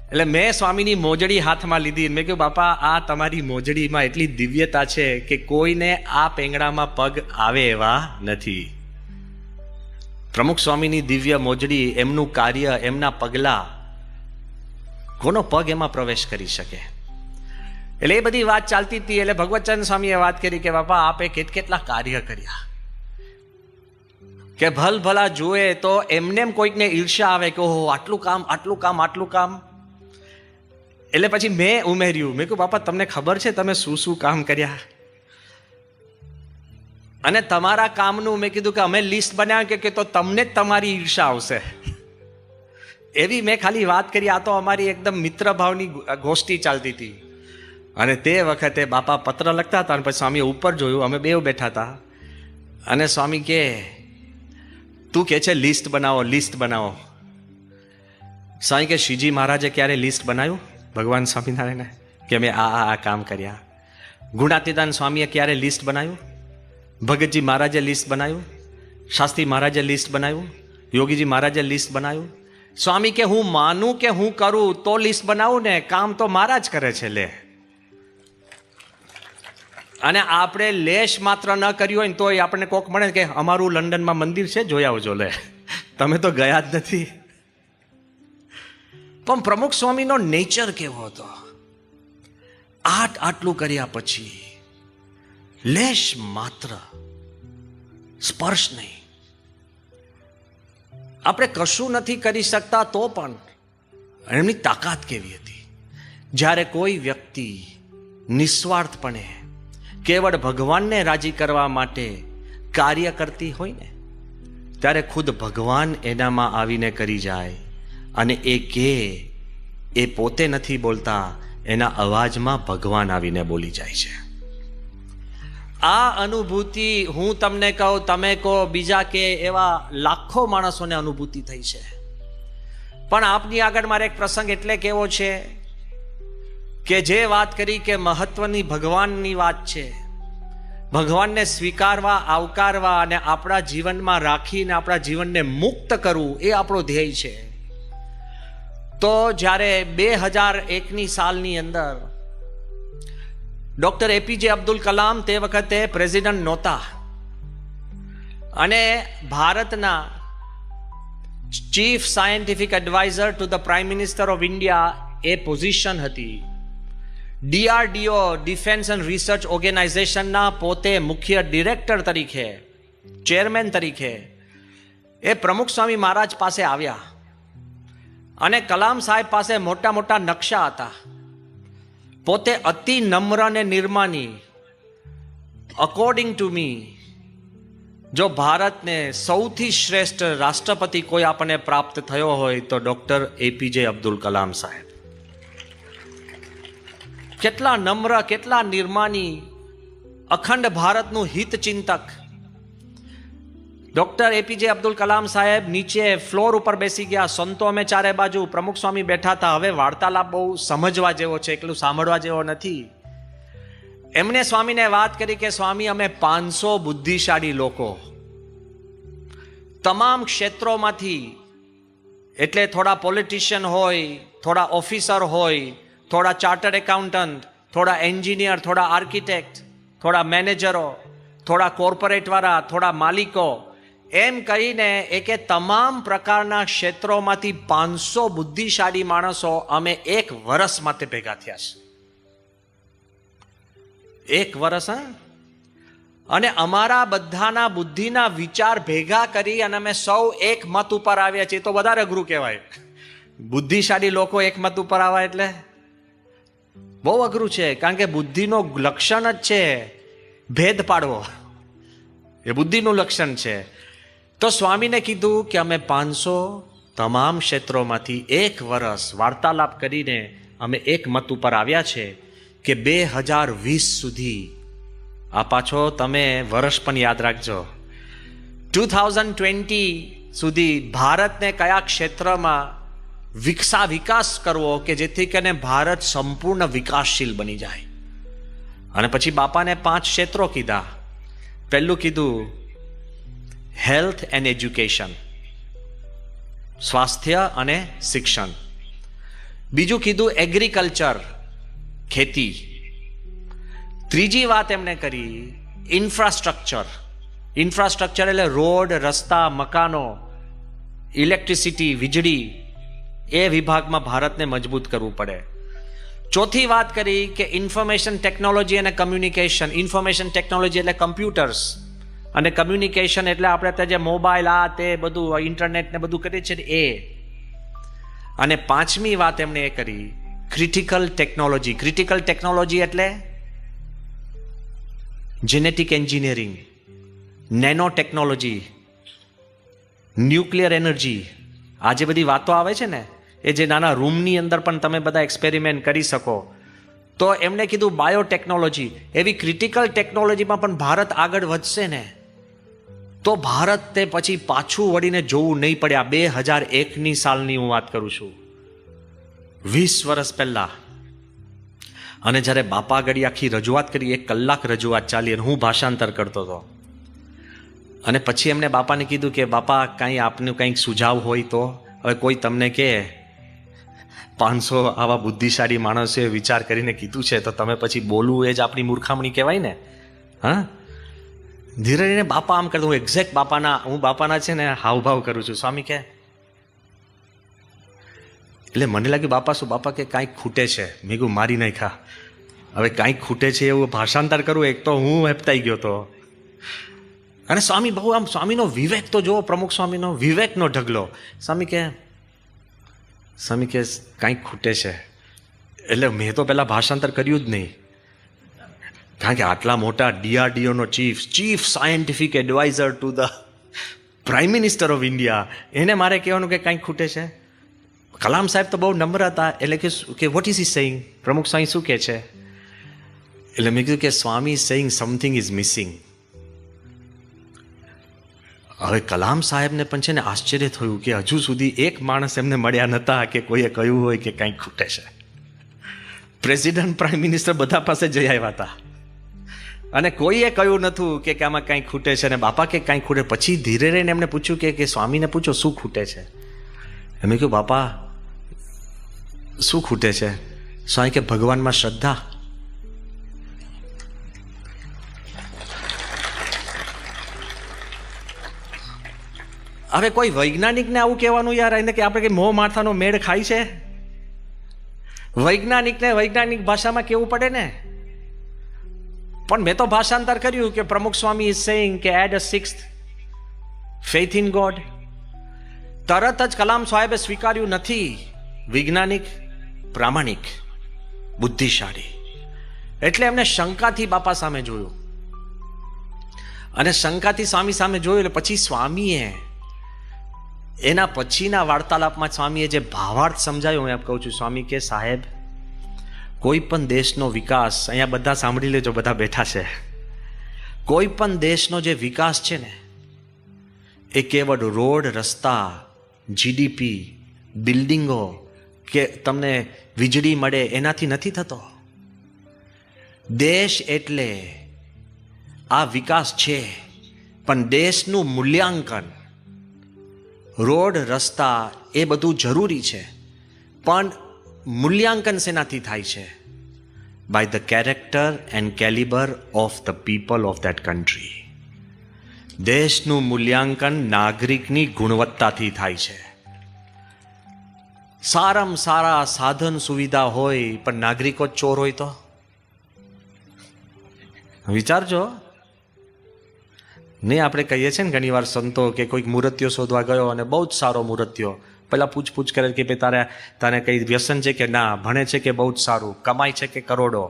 એટલે મેં સ્વામીની મોજડી હાથમાં લીધી. મેં કહ્યું, બાપા, આ તમારી મોજડીમાં એટલી દિવ્યતા છે કે કોઈને આ પેંગડામાં પગ આવે એવા નથી. પ્રમુખ સ્વામીની દિવ્ય મોજડી, એમનું કાર્ય, એમના પગલા, કોનો પગ એમાં પ્રવેશ કરી શકે? એટલે એ બધી વાત ચાલતી હતી. એટલે ભગવતચંદ સ્વામીએ વાત કરી કે બાપા, આપે કેટલા કાર્ય કર્યા, કે ભલ ભલા જુએ તો એમને કોઈકને ઈર્ષ્યા આવે કે ઓહો, આટલું કામ, આટલું કામ, આટલું કામ. એટલે પછી મેં ઉમેર્યું, મેં કહ્યું, બાપા, તમને ખબર છે તમે શું શું કામ કર્યા? અને તમારા કામનું મેં કીધું કે અમે લિસ્ટ બનાવ્યું કે તો તમને જ તમારી ઈર્ષા આવશે, એવી મેં ખાલી વાત કરી. આ તો અમારી એકદમ મિત્ર ભાવની ગોષ્ઠી ચાલતી હતી. અને તે વખતે બાપા પત્ર લખતા હતા, અને પછી સ્વામીએ ઉપર જોયું, અમે બે બેઠા હતા, અને સ્વામી કે તું કે છે લિસ્ટ બનાવો, લિસ્ટ બનાવો. સ્વામી કે શ્રીજી મહારાજે ક્યારે લિસ્ટ બનાવ્યું ભગવાન સ્વામિનારાયણે કે અમે આ કામ કર્યા? ગુણાતીતાન સ્વામીએ ક્યારે લિસ્ટ બનાવ્યું? ભગતજી મહારાજે લિસ્ટ બનાવ્યું? શાસ્ત્રી મહારાજે લિસ્ટ બનાવ્યું? યોગીજી મહારાજે લિસ્ટ બનાવ્યું? સ્વામી કે હું માનું કે હું કરું તો લિસ્ટ બનાવું ને, કામ તો મહારાજ કરે છે. લે, અને આપણે લેશ માત્ર ન કર્યું હોય ને તોય આપણને કોક મળે કે અમારું લંડનમાં મંદિર છે, જોઈ આવજો. લે, તમે તો ગયા જ નથી. પણ પ્રમુખ સ્વામીનો નેચર કેવો હતો? આટલું કર્યા પછી લેશ માત્ર સ્પર્શ નહીં. આપણે કશું નથી કરી શકતા તો પણ એમની તાકાત કેવી હતી? જ્યારે કોઈ વ્યક્તિ નિસ્વાર્થપણે કેવળ ભગવાનને રાજી કરવા માટે કાર્ય કરતી હોય ને, ત્યારે ખુદ ભગવાન એનામાં આવીને કરી જાય. અને એ પોતે નથી બોલતા, એના અવાજમાં ભગવાન આવીને બોલી જાય છે. આ અનુભૂતિ હું તમને કહું, તમે કહો, બીજા કે એવા લાખો માણસોને અનુભૂતિ થઈ છે. પણ આપની આગળ મારે એક પ્રસંગ એટલે કેવો છે કે જે વાત કરી કે મહત્વની ભગવાનની વાત છે, ભગવાનને સ્વીકારવા, આવકારવા અને આપણા જીવનમાં રાખીને આપણા જીવનને મુક્ત કરવું, એ આપણો ધ્યેય છે. તો જ્યારે 2001ની સાલની અંદર ડોક્ટર એપીજે અબ્દુલ કલામ તે વખતે પ્રેસિડન્ટ નહોતા અને ભારતના chief scientific adviser to the prime minister of India A position હતી. DRDO ડિફેન્સ એન્ડ રિસર્ચ ઓર્ગેનાઇઝેશનના પોતે મુખ્ય ડિરેક્ટર તરીકે, ચેરમેન તરીકે એ પ્રમુખ સ્વામી મહારાજ પાસે આવ્યા અને કલામ સાહેબ પાસે મોટા મોટા નકશા હતા. પોતે અતિ નમ્ર અને નિર્માની. અકોર્ડિંગ ટુ મી, જો ભારતને સૌથી શ્રેષ્ઠ રાષ્ટ્રપતિ કોઈ આપણને પ્રાપ્ત થયો હોય તો ડોક્ટર એપીજે અબ્દુલ કલામ સાહેબ. કેટલા નમ્ર, કેટલા નિર્માની, અખંડ ભારતનું હિતચિંતક. ડોક્ટર એપીજે અબ્દુલ કલામ સાહેબ નીચે ફ્લોર ઉપર બેસી ગયા. સંતો અમે ચારે બાજુ, પ્રમુખ સ્વામી બેઠા હતા. હવે વાર્તાલાપ બહુ સમજવા જેવો છે, એટલું સાંભળવા જેવો નથી. એમને સ્વામીને વાત કરી કે સ્વામી, અમે 500 બુદ્ધિશાળી લોકો તમામ ક્ષેત્રોમાંથી, એટલે થોડા પોલિટિશિયન હોય, થોડા ઓફિસર હોય, થોડા ચાર્ટર્ડ એકાઉન્ટન્ટ, થોડા એન્જિનિયર, થોડા આર્કિટેક્ટ, થોડા મેનેજરો, થોડા કોર્પોરેટ વાળા, થોડા માલિકો, એમ કરીને કે તમામ પ્રકારના ક્ષેત્રોમાંથી 500 બુદ્ધિશાળી માણસો અમે 1 વર્ષ માટે ભેગા થયા છે. 1 વર્ષ. અને અમારા બધાના બુદ્ધિના વિચાર ભેગા કરી અને અમે સૌ એક મત ઉપર આવ્યા છીએ. તો વધારે અઘરું કહેવાય. બુદ્ધિશાળી લોકો એક મત ઉપર આવ્યા એટલે બહુ અઘરું છે, કારણ કે બુદ્ધિનો લક્ષણ જ છે ભેદ પાડવો. એ બુદ્ધિનું લક્ષણ છે. તો સ્વામીને કીધું કે અમે 500 તમામ ક્ષેત્રોમાંથી 1 વર્ષ વાર્તાલાપ કરીને અમે એક મત ઉપર આવ્યા છે કે 2020 સુધી, આ પાછો તમે વર્ષ પણ યાદ રાખજો, 2020 સુધી ભારતને કયા ક્ષેત્રમાં વિકાસ કરવો કે જેથી કરીને ભારત સંપૂર્ણ વિકાસશીલ બની જાય. અને પછી બાપાને 5 ક્ષેત્રો કીધા. પહેલું કીધું હેલ્થ એન્ડ એજ્યુકેશન, સ્વાસ્થ્ય અને શિક્ષણ. બીજું કીધું એગ્રીકલ્ચર, ખેતી. ત્રીજી વાત એમણે કરી ઇન્ફ્રાસ્ટ્રક્ચર. ઇન્ફ્રાસ્ટ્રક્ચર એટલે રોડ, રસ્તા, મકાનો, ઇલેક્ટ્રિસિટી, વીજળી. એ વિભાગમાં ભારતને મજબૂત કરવું પડે. ચોથી વાત કરી કે ઇન્ફોર્મેશન ટેકનોલોજી અને કમ્યુનિકેશન. ઇન્ફોર્મેશન ટેકનોલોજી એટલે કમ્પ્યુટર્સ અને કમ્યુનિકેશન એટલે આપણે ત્યાં જે મોબાઈલ, આ તે બધું ઇન્ટરનેટ ને બધું કરીએ છીએ એ. અને પાંચમી વાત એમણે એ કરી ક્રિટિકલ ટેકનોલોજી. ક્રિટિકલ ટેકનોલોજી એટલે genetic engineering, nano technology, nuclear energy. આ જે બધી વાતો આવે છે ને, એ જે નાના રૂમની અંદર પણ તમે બધા એક્સપેરિમેન્ટ કરી શકો. તો એમણે કીધું બાયોટેકનોલોજી. એવી ક્રિટિકલ ટેકનોલોજીમાં પણ ભારત આગળ વધશે ને તો ભારત તે પછી પાછું વળીને જોવું નહીં પડે. આ 2001ની સાલની હું વાત કરું છું, 20 વર્ષ પહેલા. અને જ્યારે બાપા આગળ આખી રજૂઆત કરી, 1 કલાક રજૂઆત ચાલી અને હું ભાષાંતર કરતો હતો. અને પછી એમને બાપાને કીધું કે બાપા કાંઈ આપનું કંઈક સુઝાવ હોય તો. હવે કોઈ તમને કહે 500 આવા બુદ્ધિશાળી માણસોએ વિચાર કરીને કીધું છે તો તમે પછી બોલવું એ જ આપણી મૂર્ખામણી કહેવાય ને. હા, ધીરે ધીરે બાપા આમ કરતો. હું એક્ઝેક્ટ બાપાના છે ને હાવભાવ કરું છું. સ્વામી કે એટલે મને લાગ્યું બાપા કે કાંઈક ખૂટે છે. મેં કહ્યું મારી નાખ્યા. હવે કાંઈક ખૂટે છે એવું ભાષાંતર કરું. એક તો હું હેપતાઈ ગયો તો. અને સ્વામી બહુ આમ, સ્વામીનો વિવેક તો જુઓ, પ્રમુખ સ્વામીનો વિવેકનો ઢગલો. સ્વામી કે કાંઈક ખૂટે છે. એટલે મેં તો પહેલાં ભાષાંતર કર્યું જ નહીં. કારણ કે આટલા મોટા DRDOનો chief scientific adviser to the prime minister of India, એને મારે કહેવાનું કે કંઈક ખૂટે છે. કલામ સાહેબ તો બહુ નમ્ર હતા, એટલે કે વોટ ઇઝ હી સેઇંગ, પ્રમુખ સ્વામી શું કહે છે? એટલે મેં કીધું કે Swami is saying something is missing. હવે કલામ સાહેબને પણ છે ને આશ્ચર્ય થયું કે હજુ સુધી એક માણસ એમને મળ્યા નહોતા કે કોઈએ કહ્યું હોય કે કંઈક ખૂટે છે. પ્રેસિડેન્ટ, પ્રાઇમ મિનિસ્ટર બધા પાસે જઈ આવ્યા હતા અને કોઈએ કહ્યું નહોતું કે આમાં કંઈક ખૂટે છે. અને બાપા કે કંઈક ખૂટે. પછી ધીરે રહીને એમને પૂછ્યું કે સ્વામીને પૂછો શું ખૂટે છે. એમ કહ્યું બાપા શું ખૂટે છે? સ્વામી કે ભગવાનમાં શ્રદ્ધા. હવે કોઈ વૈજ્ઞાનિકને આવું કહેવાનું યાર, એને કે આપણે કે મોહ માથાનો મેળ ખાય છે? વૈજ્ઞાનિક ભાષામાં કેવું પડે ને. પણ મેં તો ભાષાંતર કર્યું કે પ્રમુખ સ્વામી ઇઝ સેઇંગ કે add a sixth faith in God. તરત જ કલામ સાહેબે સ્વીકાર્યું નથી. વૈજ્ઞાનિક, પ્રામાણિક, બુદ્ધિશાળી. એટલે એમને શંકાથી બાપા સામે જોયું અને શંકાથી સ્વામી સામે જોયું. એટલે પછી સ્વામીએ એના પછીના વાર્તાલાપમાં સ્વામીએ જે ભાવાર્થ સમજાયો, હું એમ કહું છું. સ્વામી કે સાહેબ, કોઈ પણ દેશનો વિકાસ, અહીંયા બધા સાંભળી લેજો, બધા બેઠા છે, કોઈ પણ દેશનો જે વિકાસ છે ને એ કેવળ રોડ, રસ્તા, GDP, બિલ્ડિંગો કે તમને વીજળી મળે એનાથી નથી થતો. દેશ એટલે આ વિકાસ છે, પણ દેશનું મૂલ્યાંકન, રોડ, રસ્તા એ બધું જરૂરી છે, પણ મૂલ્યાંકન શેનાથી થાય છે? By the character and calibre of the people of that country. દેશનું મૂલ્યાંકન નાગરિકની ગુણવત્તાથી થાય છે. સારામાં સારા સાધન સુવિધા હોય પણ નાગરિકો જ ચોર હોય તો વિચારજો. નહીં, આપણે કહીએ છીએ ને ઘણી વાર સંતો કે કોઈક મૂર્તિઓ શોધવા ગયો અને બહુ જ સારો મૂર્તિઓ, પહેલાં પૂછપૂછ કરે કે ભાઈ તારે કંઈ વ્યસન છે કે ના, ભણે છે કે બહુ જ સારું, કમાય છે કે કરોડો,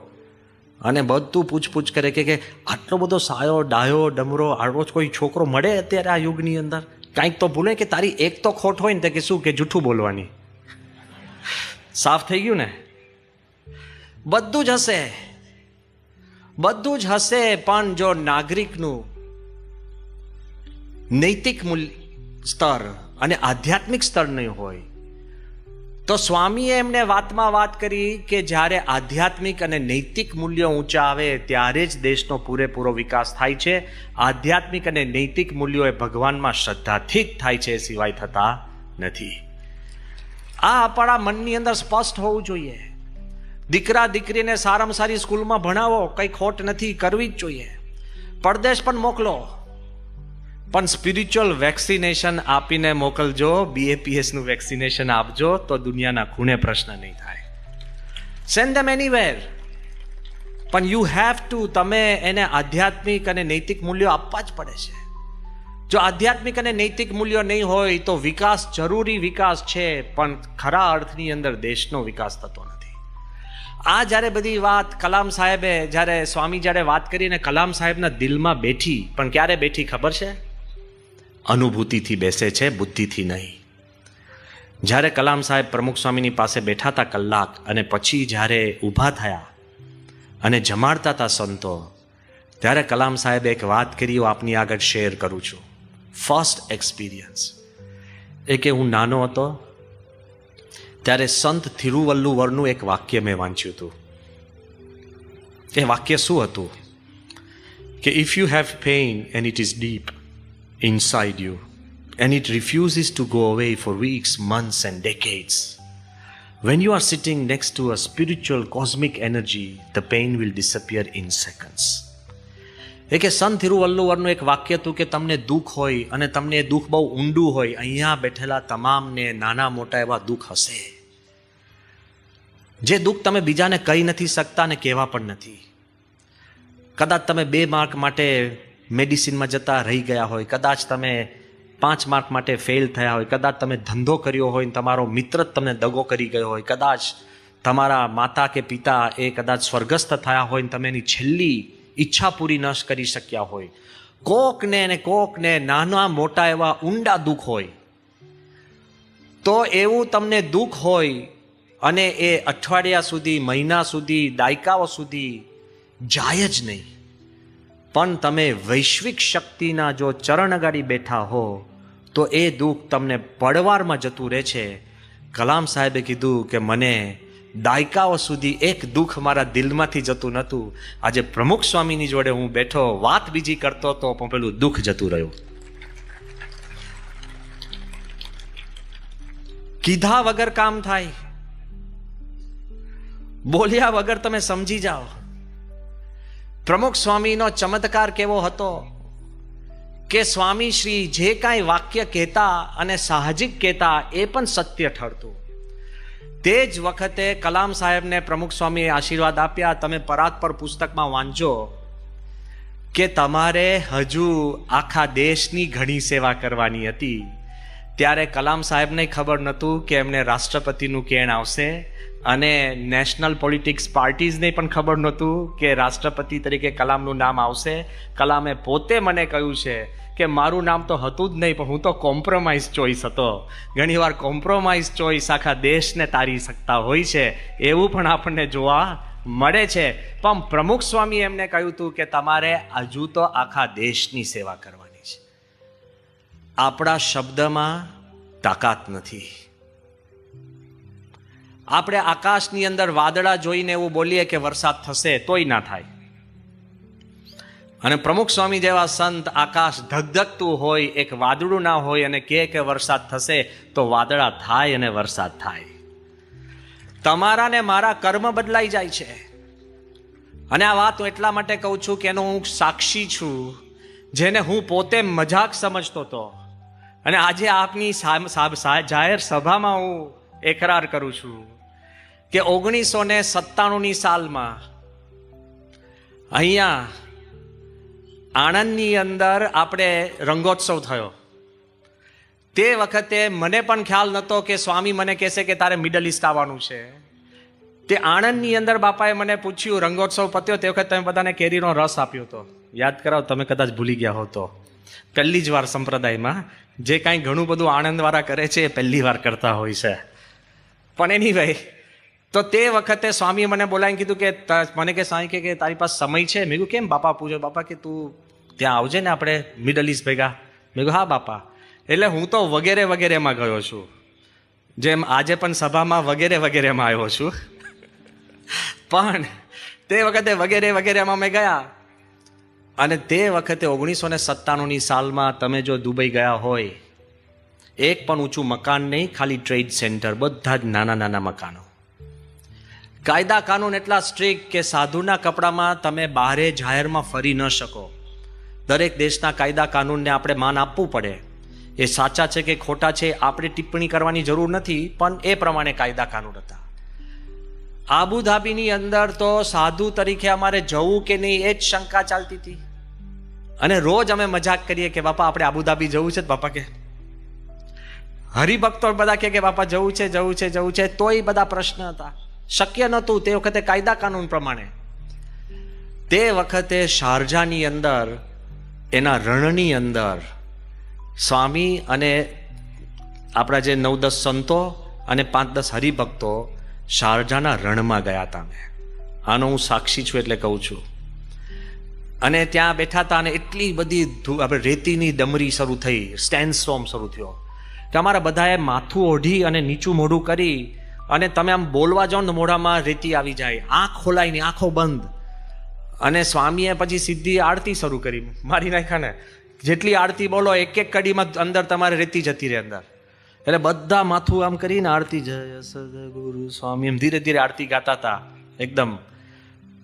અને બધું પૂછપૂછ કરે કે આટલો બધો સાયો, ડાયો, ડમરો, આવો કોઈ છોકરો મળે અત્યારે આ યુગની અંદર? કાંઈક તો ભૂલે કે તારી એક તો ખોટ હોય ને, કે શું કે જૂઠું બોલવાની. સાફ થઈ ગયું ને? બધું જ હશે, પણ જો નાગરિકનું નૈતિક સ્તર અને આધ્યાત્મિક સ્તર નહીં હોય તો સ્વામીએ એમને વાતમાં વાત કરી કે જ્યારે આધ્યાત્મિક અને નૈતિક મૂલ્યો ઊંચા આવે ત્યારે જ દેશનો પૂરેપૂરો વિકાસ થાય છે. આધ્યાત્મિક અને નૈતિક મૂલ્યો એ ભગવાનમાં શ્રદ્ધાથી જ થાય છે, સિવાય થતા નથી. આ આપણા મનની અંદર સ્પષ્ટ હોવું જોઈએ. દીકરા દીકરીને સારામાં સારી સ્કૂલમાં ભણાવો, કંઈ ખોટ નથી, કરવી જ જોઈએ. પરદેશ પણ મોકલો, પણ સ્પિરિચ્યુઅલ વેક્સિનેશન આપીને મોકલજો. BAPS નું વેક્સિનેશન આપજો તો દુનિયાના ખૂણે પ્રશ્ન નહીં થાય. સેન્ડ ધેમ એનીવેર, પણ યુ હેવ ટુ, તમે એને આધ્યાત્મિક અને નૈતિક મૂલ્યો આપવા જ પડે છે. જો આધ્યાત્મિક અને નૈતિક મૂલ્યો નહીં હોય તો વિકાસ જરૂરી વિકાસ છે, પણ ખરા અર્થની અંદર દેશનો વિકાસ થતો નથી. આ જ્યારે બધી વાત કલામ સાહેબે, જ્યારે સ્વામી જ્યારે વાત કરીને કલામ સાહેબના દિલમાં બેઠી, પણ ક્યારે બેઠી ખબર છે? અનુભૂતિથી બેસે છે, બુદ્ધિથી નહીં. જ્યારે કલામ સાહેબ પ્રમુખ સ્વામીની પાસે બેઠા હતા કલાક, અને પછી જ્યારે ઊભા થયા અને જમાડતા હતા સંતો, ત્યારે કલામ સાહેબે એક વાત કરી, હું આપની આગળ શેર કરું છું. ફર્સ્ટ એક્સપિરિયન્સ એ કે હું નાનો હતો ત્યારે સંત થિરુવલ્લુવરનું એક વાક્ય મેં વાંચ્યું હતું. એ વાક્ય શું હતું કે if you have pain and it is deep inside you and it refuses to go away for weeks, months and decades, when you are sitting next to a spiritual cosmic energy, the pain will disappear in seconds. એ કે સંત થિરુવલ્લુવરનું એક વાક્ય હતું કે તમને દુઃખ હોય અને તમને એ દુઃખ બહુ ઊંડું હોય, અહીંયા બેઠેલા તમામને નાના મોટા એવા દુઃખ હશે, જે દુઃખ તમે બીજાને કહી નથી શકતા ને કહેવા પણ નથી. કદાચ તમે 2 માર્ક માટે મેડિસિનમાં જતા રહી ગયા હોય, કદાચ તમે 5 માર્ક માટે ફેલ થયા હોય, કદાચ તમે ધંધો કર્યો હોય, તમારો મિત્ર જ તમને દગો કરી ગયો હોય, કદાચ તમારા માતા કે પિતા એ કદાચ સ્વર્ગસ્થ થયા હોય ને તમે એની છેલ્લી ઈચ્છા પૂરી ન કરી શક્યા હોય, કોકને નાના મોટા એવા ઊંડા દુઃખ હોય, તો એવું તમને દુઃખ હોય અને એ અઠવાડિયા સુધી, મહિના સુધી, દાયકાઓ સુધી જાય જ નહીં, પણ તમે વૈશ્વિક શક્તિના જો ચરણ અગાડી બેઠા હો તો એ દુઃખ તમને પડવારમાં જતું રહે છે. કલામ સાહેબે કીધું કે મને દાયકાઓ સુધી એક દુઃખ મારા દિલમાંથી જતું નહોતું. આજે પ્રમુખ સ્વામીની જોડે હું બેઠો, વાત બીજી કરતો હતો પણ પેલું દુઃખ જતું રહ્યું. કીધા વગર કામ થાય, બોલ્યા વગર તમે સમજી જાઓ. પ્રમુખ સ્વામીનો ચમત્કાર કેવો હતો કે સ્વામી શ્રી જે કાંઈ વાક્ય કહેતા અને સાહજિક કહેતા એ પણ સત્ય ઠરતું. તે જ વખતે કલામ સાહેબને પ્રમુખ સ્વામીએ આશીર્વાદ આપ્યા, તમે પરાત્પર પુસ્તકમાં વાંચો કે તમારે હજુ આખા દેશની ઘણી સેવા કરવાની હતી. ત્યારે કલામ સાહેબને ખબર નહોતું કે એમને રાષ્ટ્રપતિનું કેણ આવશે, અને નેશનલ પોલિટિક્સ પાર્ટીઝને પણ ખબર નહોતું કે રાષ્ટ્રપતિ તરીકે કલામનું નામ આવશે. કલામે પોતે મને કહ્યું છે કે મારું નામ તો હતું જ નહીં, પણ હું તો કોમ્પ્રોમાઇઝ ચોઈસ હતો. ઘણીવાર કોમ્પ્રોમાઇઝ ચોઈસ આખા દેશને તારી શકતા હોય છે, એવું પણ આપણને જોવા મળે છે. પણ પ્રમુખ સ્વામી એમને કહ્યું હતું કે તમારે હજુ તો આખા દેશની સેવા કરવાની છે. આપણા શબ્દમાં તાકાત નથી. આપણે આકાશની અંદર વાદળા જોઈને એવું બોલીએ કે વરસાદ થશે, તોય ના થાય. અને પ્રમુખ સ્વામી જેવા સંત આકાશ ધગધગતું હોય, એક વાદળું ના હોય અને કહે કે વરસાદ થશે, તો વાદળા થાય અને વરસાદ થાય. તમારા ને મારા કર્મ બદલાઈ જાય છે. અને આ વાત હું એટલા માટે કહું છું કે એનો હું સાક્ષી છું, જેને હું પોતે મજાક સમજતો હતો, અને આજે આપની જાહેર સભામાં હું એકરાર કરું છું કે 1997ની સાલમાં અહીંયા આણંદની અંદર આપણે રંગોત્સવ થયો. તે વખતે મને પણ ખ્યાલ નહોતો કે સ્વામી મને કહેશે કે તારે મિડલ ઈસ્ટ આવવાનું છે. તે આણંદની અંદર બાપાએ મને પૂછ્યું, રંગોત્સવ પત્યો તે વખતે તમે બધાને કેરીનો રસ આપ્યો હતો, યાદ કરાવો, તમે કદાચ ભૂલી ગયા હો તો. પહેલી જ વાર સંપ્રદાયમાં જે કાંઈ ઘણું બધું આણંદવાળા કરે છે એ પહેલી વાર કરતા હોય છે. પણ એની ભાઈ તો તે વખતે સ્વામીએ મને બોલાવીને કીધું કે મને કે સ્વામી કે તારી પાસે સમય છે? મેં કીધું કેમ બાપા? પૂછો. બાપા કે તું ત્યાં આવજે ને આપણે મિડલ ઈસ્ટ ભેગા. મેં કીધું હા બાપા. એટલે હું તો વગેરેમાં ગયો છું, જેમ આજે પણ સભામાં વગેરેમાં આવ્યો છું. પણ તે વખતે વગેરેમાં મેં ગયા. અને તે વખતે 1997ની સાલમાં તમે જો દુબઈ ગયા હોય, એક પણ ઊંચું મકાન નહીં, ખાલી ટ્રેડ સેન્ટર, બધા જ નાના મકાનો. કાયદા કાનૂન એટલા સ્ટ્રિક્ટ કે સાધુના કપડામાં તમે બહારે જાહેરમાં ફરી ન શકો. દરેક દેશના કાયદા કાનૂનને આપણે માન આપવું પડે. એ સાચા છે કે ખોટા છે આપણે ટિપ્પણી કરવાની જરૂર નથી, પણ એ પ્રમાણે કાયદા કાનૂન હતા. આબુધાબીની અંદર તો સાધુ તરીકે અમારે જવું કે નહીં એ જ શંકા ચાલતી હતી. અને રોજ અમે મજાક કરીએ કે બાપા આપણે આબુધાબી જવું છે. બાપા કે હરિભક્તો બધા કે બાપા જવું છે, તોય બધા પ્રશ્ન હતા. શક્ય નહોતું તે વખતે કાયદા કાનૂન પ્રમાણે. તે વખતે શારજાની અંદર એના રણની અંદર સ્વામી અને આપણા જે 9-10 સંતો અને 5-10 હરિભક્તો શારજાના રણમાં ગયા હતા. આનો હું સાક્ષી છું એટલે કહું છું. અને ત્યાં બેઠા હતા અને એટલી બધી આપણે રેતીની ડમરી શરૂ થઈ, સ્ટેન્ડ સ્ટોર્મ શરૂ થયો કે અમારા બધાએ માથું ઓઢી અને નીચું મોઢું કરી, અને તમે આમ બોલવા જાઓ ને મોઢામાં રેતી આવી જાય, આંખ ખોલાઈને આંખો બંધ. અને સ્વામીએ પછી સીધી આરતી શરૂ કરી, મારી નાખ્યા ને. જેટલી આરતી બોલો એક કડીમાં અંદર તમારે રેતી જતી રહે અંદર. એટલે બધા માથું આમ કરીને આરતી, જય સદગુરુ સ્વામી, એમ ધીરે ધીરે આરતી ગાતા હતા એકદમ.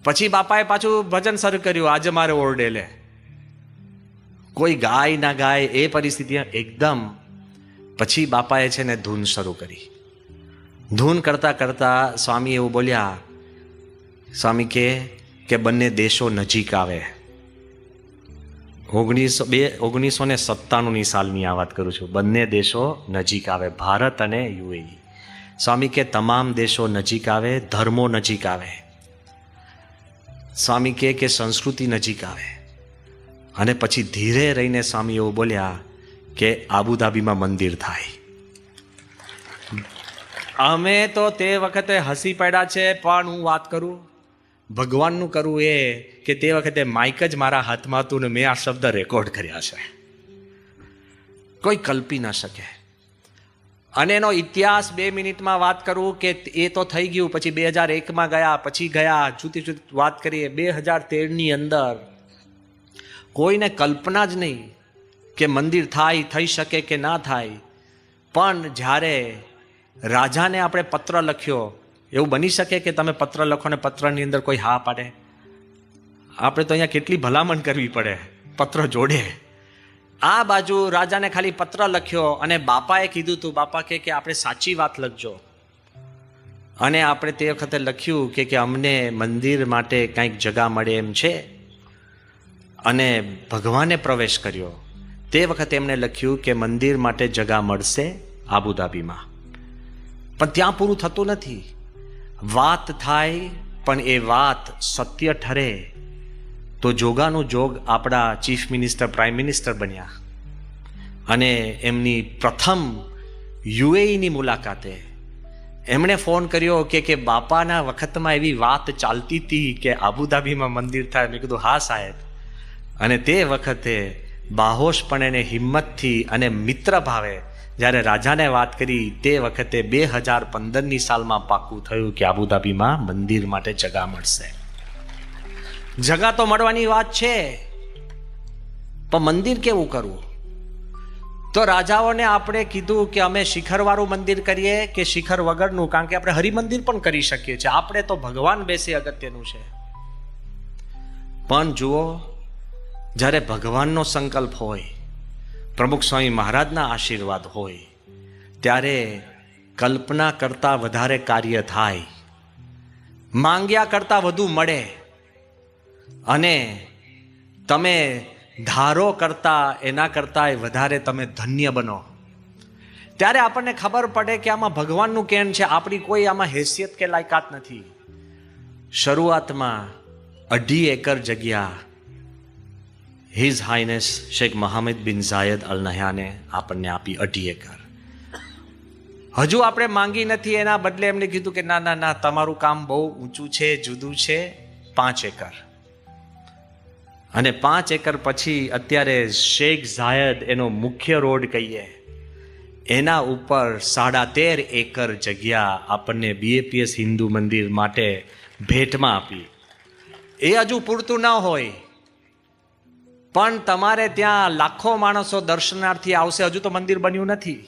પછી બાપાએ પાછું ભજન શરૂ કર્યું, આજે મારે ઓરડે લે. કોઈ ગાય ના ગાય એ પરિસ્થિતિ એકદમ. પછી બાપાએ છે ને ધૂન શરૂ કરી. ધૂન કરતા કરતા સ્વામી એવું બોલ્યા, સ્વામી કે બંને દેશો નજીક આવે. 1997ની સાલની આ વાત કરું છું. બંને દેશો નજીક આવે, ભારત અને યુએઈ. સ્વામી કે તમામ દેશો નજીક આવે, ધર્મો નજીક આવે. સ્વામી કે સંસ્કૃતિ નજીક આવે. અને પછી ધીરે રહીને સ્વામી એવું બોલ્યા કે આબુધાબીમાં મંદિર થાય. અમે તો તે વખતે હસી પડ્યા છે, પણ હું વાત કરું ભગવાનનું કરું એ કે તે વખતે માઇક જ મારા હાથમાં હતું ને મેં આ શબ્દ રેકોર્ડ કર્યા છે. કોઈ કલ્પી ના શકે. અને એનો ઇતિહાસ 2 મિનિટમાં વાત કરું કે એ તો થઈ ગયું. પછી 2001માં ગયા, પછી ગયા, જુદી જુદી વાત કરીએ. 2013ની અંદર કોઈને કલ્પના જ નહીં કે મંદિર થાય, થઈ શકે કે ના થાય. પણ જ્યારે રાજાને આપણે પત્ર લખ્યો, એવું બની શકે કે તમે પત્ર લખો ને પત્રની અંદર કોઈ હા પાડે? આપણે તો અહીંયા કેટલી ભલામણ કરવી પડે પત્ર જોડે. આ બાજુ રાજાને ખાલી પત્ર લખ્યો અને બાપાએ કીધું તું, બાપા કે આપણે સાચી વાત લખજો. અને આપણે તે વખતે લખ્યું કે અમને મંદિર માટે કંઈક જગા મળે એમ છે. અને ભગવાને પ્રવેશ કર્યો. તે વખતે એમને લખ્યું કે મંદિર માટે જગા મળશે આબુધાબીમાં. પણ ત્યાં પૂરું થતું નથી. વાત થાય પણ એ વાત સત્ય ઠરે તો જોગાનું જોગ આપણા ચીફ મિનિસ્ટર, પ્રાઇમ મિનિસ્ટર બન્યા. અને એમની પ્રથમ યુએઈની મુલાકાતે એમણે ફોન કર્યો કે બાપાના વખતમાં એવી વાત ચાલતી હતી કે આબુધાબીમાં મંદિર થાય. મેં કીધું હા સાહેબ. અને તે વખતે બાહોશપણે અને હિંમતથી અને મિત્ર ભાવે જ્યારે રાજાને વાત કરી, તે વખતે 2015ની સાલમાં પાકું થયું કે આબુધાબીમાં મંદિર માટે જગા મળશે. જગા તો મળવાની વાત છે, પણ મંદિર કેવું કરવું? તો રાજાઓને આપણે કીધું કે અમે શિખરવાળું મંદિર કરીએ કે શિખર વગરનું, કારણ કે આપણે હરિમંદિર પણ કરી શકીએ છીએ. આપણે તો ભગવાન બેસે અગત્યનું છે. પણ જુઓ, જ્યારે ભગવાનનો સંકલ્પ હોય, પ્રમુખ સ્વામી મહારાજના આશીર્વાદ હોય, ત્યારે કલ્પના કરતાં વધારે કાર્ય થાય, માંગ્યા કરતાં વધુ મળે, અને તમે ધારો કરતા એના કરતાં વધારે તમે ધન્ય બનો. ત્યારે આપણને ખબર પડે કે આમાં ભગવાનનું કેન છે, આપણી કોઈ આમાં હેસિયત કે લાયકાત નથી. શરૂઆતમાં 2.5 એકર જગ્યા હિઝ હાઇનેસ શેખ મોહમ્મદ બિન ઝાયદ અલ નહયાને આપણને આપી. 2.5 એકર હજુ આપણે માંગી નથી. એના બદલે એમને કીધું કે ના ના ના, તમારું કામ બહુ ઊંચું છે, જુદું છે. 5 એકર. અને 5 એકર પછી અત્યારે શેખ ઝાયદ એનો મુખ્ય રોડ કહીએ, એના ઉપર 13.5 એકર જગ્યા આપણને BAPS હિન્દુ મંદિર માટે ભેટમાં આપી. એ હજુ પૂરતું ન હોય, પણ તમારે ત્યાં લાખો માણસો દર્શનાર્થી આવશે. હજુ તો મંદિર બન્યું નથી.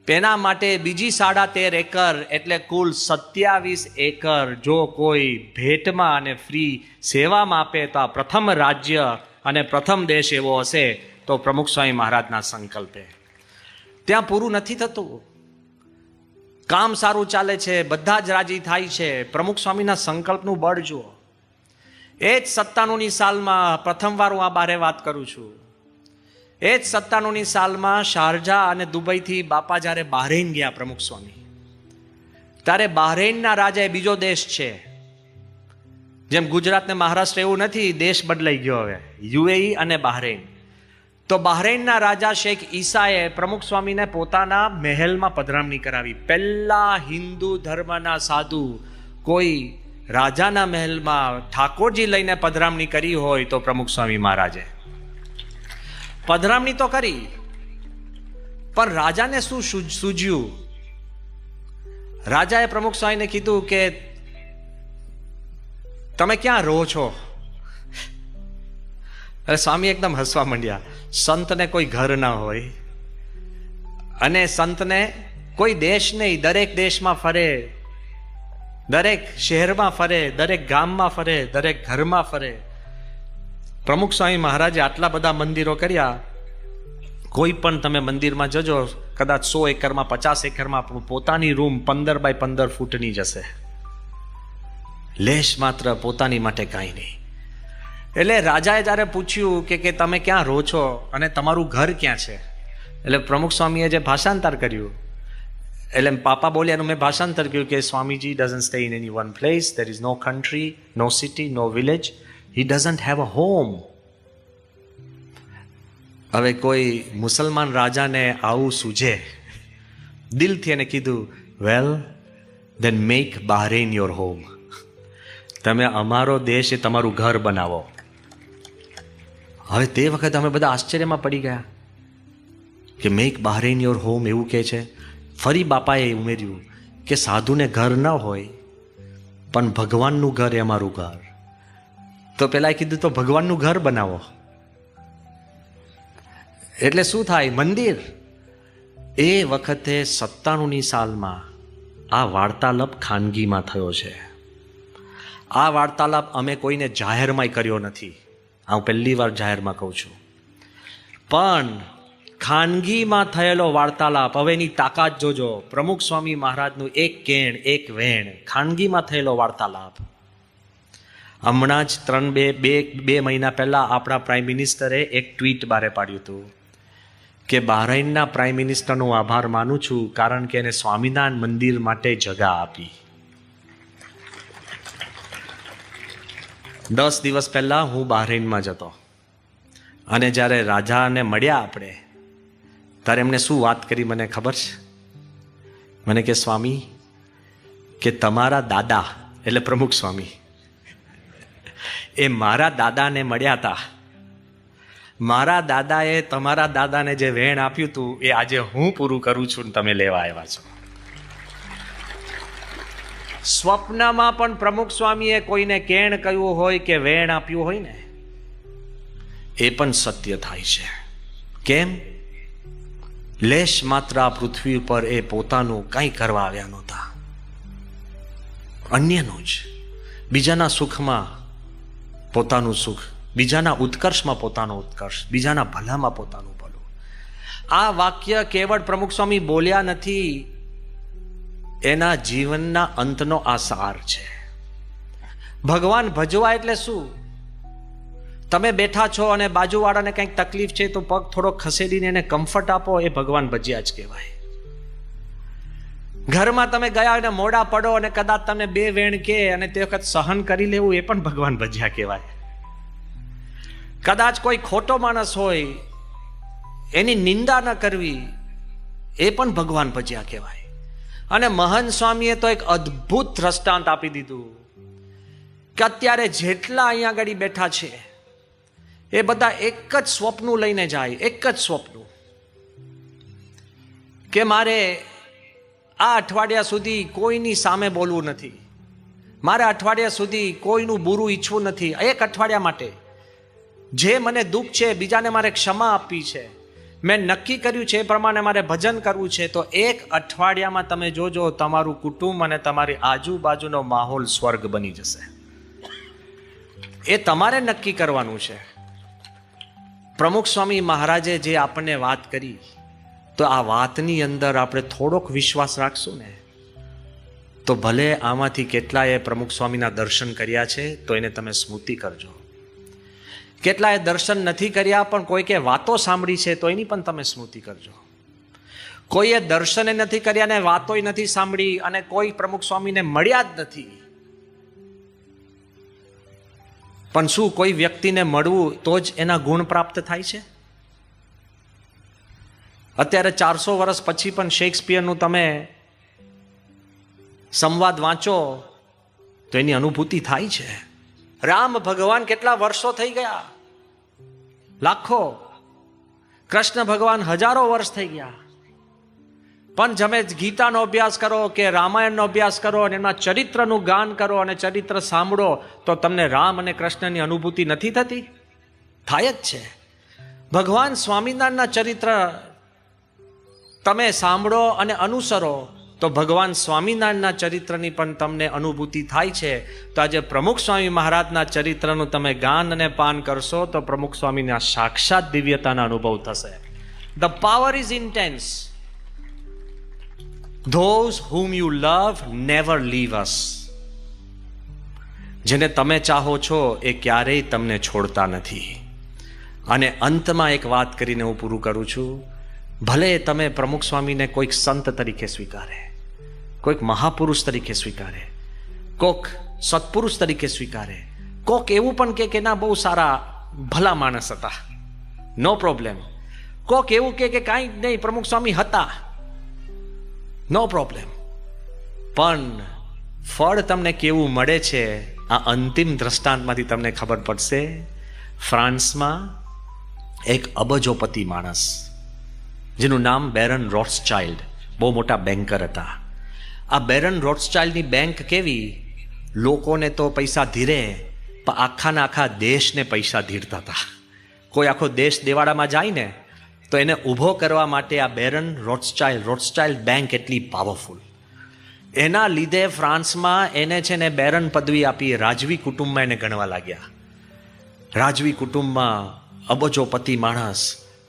તેના માટે બીજી 13.5 એકર એટલે કુલ 27 એકર જો કોઈ ભેટમાં અને ફ્રી સેવામાં આપે તો આ પ્રથમ રાજ્ય અને પ્રથમ દેશ એવો હશે તો પ્રમુખ સ્વામી મહારાજના સંકલ્પે. ત્યાં પૂરું નથી થતું. કામ સારું ચાલે છે, બધા જ રાજી થાય છે. પ્રમુખ સ્વામીના સંકલ્પનું બળ જુઓ. એ જ 97ની સાલમાં પ્રથમવાર હું આ બારે વાત કરું છું. એ જ 97ની સાલમાં શારજા અને દુબઈથી બાપા જ્યારે બહરેઇન ગયા પ્રમુખ સ્વામી, ત્યારે બહરેઇનના રાજા એ બીજો દેશ છે. જેમ ગુજરાત ને મહારાષ્ટ્ર એવું નથી, દેશ બદલાઈ ગયો હવે, યુએઈ અને બહરેઇન. તો બહરેઇનના રાજા શેખ ઈસાએ પ્રમુખ સ્વામીને પોતાના મહેલમાં પધરામણી કરાવી. પહેલા હિન્દુ ધર્મના સાધુ કોઈ રાજાના મહેલમાં ઠાકોરજી લઈને પધરામણી કરી હોય તો પ્રમુખ સ્વામી મહારાજે પધરામણી તો કરી, પણ રાજાને શું સૂઝ્યું? રાજાએ પ્રમુખ સ્વામીને કીધું કે તમે ક્યાં રહો છો? અરે સ્વામી એકદમ હસવા માંડ્યા. સંતને કોઈ ઘર ના હોય, અને સંતને કોઈ દેશ નહીં, દરેક દેશમાં ફરે, દરેક શહેરમાં ફરે, દરેક ગામમાં ફરે, દરેક ઘરમાં ફરે. પ્રમુખ સ્વામી મહારાજે આટલા બધા મંદિરો કર્યા. કોઈ પણ તમે મંદિરમાં જજો, કદાચ 100 એકરમાં 50 એકરમાં પોતાની રૂમ 15 બાય 15 ફૂટની જશે. લેશ માત્ર પોતાની માટે કાંઈ નહીં. એટલે રાજાએ જ્યારે પૂછ્યું કે તમે ક્યાં રહો છો અને તમારું ઘર ક્યાં છે, એટલે પ્રમુખ સ્વામીએ જે ભાષાંતર કર્યું એટલે પાપા બોલ્યાનું મેં ભાષાંતર કર્યું કે Swamiji doesn't stay in any one place, there is no country, no city, no village, he doesn't have a home. હવે કોઈ મુસલમાન રાજાને આવું સૂઝે, દિલથી એને કીધું, well then make Bahrain your home. તમે અમારો દેશ એ તમારું ઘર બનાવો. હવે તે વખતે અમે બધા આશ્ચર્યમાં પડી ગયા કે મેક બહરેન યોર હોમ એવું કહે છે. ફરી બાપાએ ઉમેર્યું કે સાધુને ઘર ન હોય પણ ભગવાનનું ઘર એ અમારું ઘર. તો પેલા કીધું તો ભગવાનનું ઘર બનાવો. એટલે શું થાય? મંદિર. એ વખતે 97ની સાલમાં આ વાર્તાલાપ ખાનગીમાં થયો છે. આ વાર્તાલાપ અમે કોઈને જાહેરમાં કર્યો નથી. હું પહેલી વાર જાહેરમાં કહું છું. પણ ખાનગીમાં થયેલો વાર્તાલાપ, હવે એની તાકાત જોજો. પ્રમુખ સ્વામી મહારાજનું એક કેણ એક વેણ, ખાનગીમાં થયેલો વાર્તાલાપ. હમણાં જ બે મહિના પહેલા આપણા પ્રાઇમ મિનિસ્ટરે એક ટ્વીટ બહાર પાડ્યું હતું કે બહરાઈનના પ્રાઇમ મિનિસ્ટરનો આભાર માનું છું કારણ કે એને સ્વામિનારાયણ મંદિર માટે જગા આપી. 10 દિવસ પહેલા હું બહરાઈનમાં જતો અને જ્યારે રાજાને મળ્યા આપણે, ત્યારે એમને શું વાત કરી મને ખબર છે? મને કે સ્વામી કે તમારા દાદા, એટલે પ્રમુખ સ્વામી, એ મારા દાદાને મળ્યા હતા. મારા દાદાએ તમારા દાદાને જે વેણ આપ્યું હતું એ આજે હું પૂરું કરું છું ને તમે લેવા આવ્યા છો. સ્વપ્નમાં પણ પ્રમુખ સ્વામીએ કોઈને કેણ કહ્યું હોય કે વેણ આપ્યું હોય ને, એ પણ સત્ય થાય છે. કેમ? લેશ માત્ર આ પૃથ્વી ઉપર એ પોતાનું કંઈ કરવા આવ્યા નહોતા, અન્યનું જ. બીજાના સુખમાં પોતાનું સુખ, બીજાના ઉત્કર્ષમાં પોતાનો ઉત્કર્ષ, બીજાના ભલામાં પોતાનું ભલું. આ વાક્ય કેવળ પ્રમુખ સ્વામી બોલ્યા નથી, એના જીવનના અંતનો આ સાર છે. ભગવાન ભજવા એટલે શું? તમે બેઠા છો અને બાજુવાળાને કંઈક તકલીફ છે તો પગ થોડો ખસેડીને એને કમ્ફર્ટ આપો, એ ભગવાન ભજ્યા જ કહેવાય. ઘરમાં તમે ગયા અને મોડા પડો અને કદાચ તમને 2 વેણ કે અને તે વખત સહન કરી લેવું, એ પણ ભગવાન ભજ્યા કહેવાય. કદાચ કોઈ ખોટો માણસ હોય એની નિંદા ન કરવી, એ પણ ભગવાન ભજ્યા કહેવાય. અને મહંત સ્વામીએ તો એક અદ્ભુત દ્રષ્ટાંત આપી દીધું કે અત્યારે જેટલા અહીંયા આગળ બેઠા છે એ બધા એક જ સ્વપ્ન લઈને જાય, એક જ સ્વપ્ન કે મારે આ અઠવાડિયા સુધી કોઈની સામે બોલવું નથી, મારે અઠવાડિયા સુધી કોઈનું બુરું ઈચ્છવું નથી. એક અઠવાડિયા માટે જે મને દુઃખ છે બીજાને મારે ક્ષમા આપવી છે, મેં નક્કી કર્યું છે એ પ્રમાણે મારે ભજન કરવું છે. તો એક અઠવાડિયામાં તમે જોજો તમારું કુટુંબ અને તમારી આજુબાજુનો માહોલ સ્વર્ગ બની જશે. એ તમારે નક્કી કરવાનું છે. પ્રમુખ સ્વામી મહારાજે જે આપણને વાત કરી, તો આ વાતની અંદર આપણે થોડોક વિશ્વાસ રાખશું ને, તો ભલે આમાંથી કેટલાએ પ્રમુખ સ્વામીના દર્શન કર્યા છે તો એને તમે સ્મૃતિ કરજો. કેટલાએ દર્શન નથી કર્યા પણ કોઈકે વાતો સાંભળી છે તો એની પણ તમે સ્મૃતિ કરજો. કોઈએ દર્શને નથી કર્યા ને વાતોય નથી સાંભળી અને કોઈ પ્રમુખ સ્વામીને મળ્યા જ નથી, પણ શું કોઈ વ્યક્તિને મળવું તો જ એના ગુણ પ્રાપ્ત થાય છે? અત્યારે 400 વર્ષ પછી પણ શેક્સપિયરનું તમે સંવાદ વાંચો તો એની અનુભૂતિ થાય છે. રામ ભગવાન કેટલા વર્ષો થઈ ગયા? લાખો. કૃષ્ણ ભગવાન હજારો વર્ષ થઈ ગયા. પણ તમે ગીતાનો અભ્યાસ કરો કે રામાયણનો અભ્યાસ કરો અને એમના ચરિત્રનું ગાન કરો અને ચરિત્ર સાંભળો તો તમને રામ અને કૃષ્ણની અનુભૂતિ નથી થતી? થાય જ છે. ભગવાન સ્વામિનારાયણના ચરિત્ર તમે સાંભળો અને અનુસરો તો ભગવાન સ્વામિનારાયણના ચરિત્રની પણ તમને અનુભૂતિ થાય છે. તો આજે પ્રમુખ સ્વામી મહારાજના ચરિત્રનું તમે ગાન અને પાન કરશો તો પ્રમુખ સ્વામીના સાક્ષાત દિવ્યતાના અનુભવ થશે. The power is intense. Those whom you love never leave us. જેને તમે ચાહો છો એ ક્યારેય તમને છોડતા નથી. અને અંતમાં એક વાત કરીને હું પૂરું કરું છું ભલે તમે પ્રમુખ સ્વામીને કોઈક સંત તરીકે સ્વીકારે, કોઈક મહાપુરુષ તરીકે સ્વીકારે, કોઈક સત્પુરુષ તરીકે સ્વીકારે, કોઈક એવું પણ કે ના બહુ સારા ભલા માણસ હતા, નો પ્રોબ્લેમ. કોઈક એવું કે કાંઈ નહીં પ્રમુખ સ્વામી હતા, નો પ્રોબ્લેમ. પણ ફળ તમને કેવું મળે છે આ અંતિમ દ્રષ્ટાંતમાંથી તમને ખબર પડશે. ફ્રાન્સમાં એક અબજોપતિ માણસ જેનું નામ બેરન રોથસ્ચાઇલ્ડ, બહુ મોટા બેન્કર હતા. આ બેરન રોથસ્ચાઇલ્ડની બેંક કેવી, લોકોને તો પૈસા ધીરે, પણ આખાના આખા દેશને પૈસા ધીરતા હતા. કોઈ આખો દેશ દેવાડામાં જાય ને તો એને ઊભો કરવા માટે આ બેરન રોથસ્ચાઇલ્ડ બેંક એટલી પાવરફુલ. એના લીધે ફ્રાન્સમાં એને છે ને બેરન પદવી આપી, રાજવી કુટુંબમાં એને ગણવા લાગ્યા. રાજવી કુટુંબમાં અબજોપતિ માણસ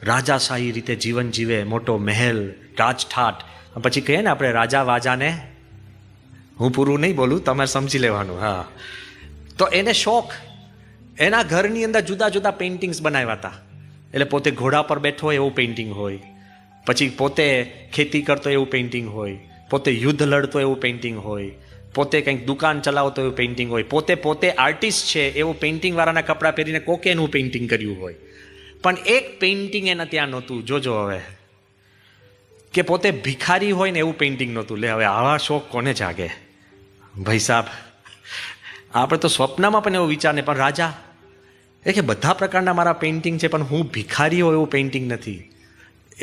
રાજાશાહી રીતે જીવન જીવે, મોટો મહેલ, રાજઠાટ. પછી કહીએ ને આપણે રાજા વાજાને, હું પૂરું નહીં બોલું, તમારે સમજી લેવાનું. હા, તો એને શોખ, એના ઘરની અંદર જુદા જુદા પેઇન્ટિંગ્સ બનાવ્યા હતા. એટલે પોતે ઘોડા પર બેઠો હોય એવું પેઇન્ટિંગ હોય, પછી પોતે ખેતી કરતો એવું પેઇન્ટિંગ હોય, પોતે યુદ્ધ લડતો એવું પેઇન્ટિંગ હોય, પોતે કંઈક દુકાન ચલાવતો એવું પેઇન્ટિંગ હોય, પોતે આર્ટિસ્ટ છે એવું પેઇન્ટિંગ વાળાના કપડાં પહેરીને કોકે એનું પેઇન્ટિંગ કર્યું હોય. પણ એક પેઇન્ટિંગ એને ત્યાં નહોતું. જોજો હવે, કે પોતે ભિખારી હોય ને એવું પેઇન્ટિંગ નહોતું. લે હવે આવા શોખ કોને જાગે ભાઈ સાહેબ? આપણે તો સ્વપ્નમાં પણ એવો વિચાર નહીં. પણ રાજા એ કે બધા પ્રકારના મારા પેઇન્ટિંગ છે, પણ હું ભિખારી હોય એવું પેઇન્ટિંગ નથી.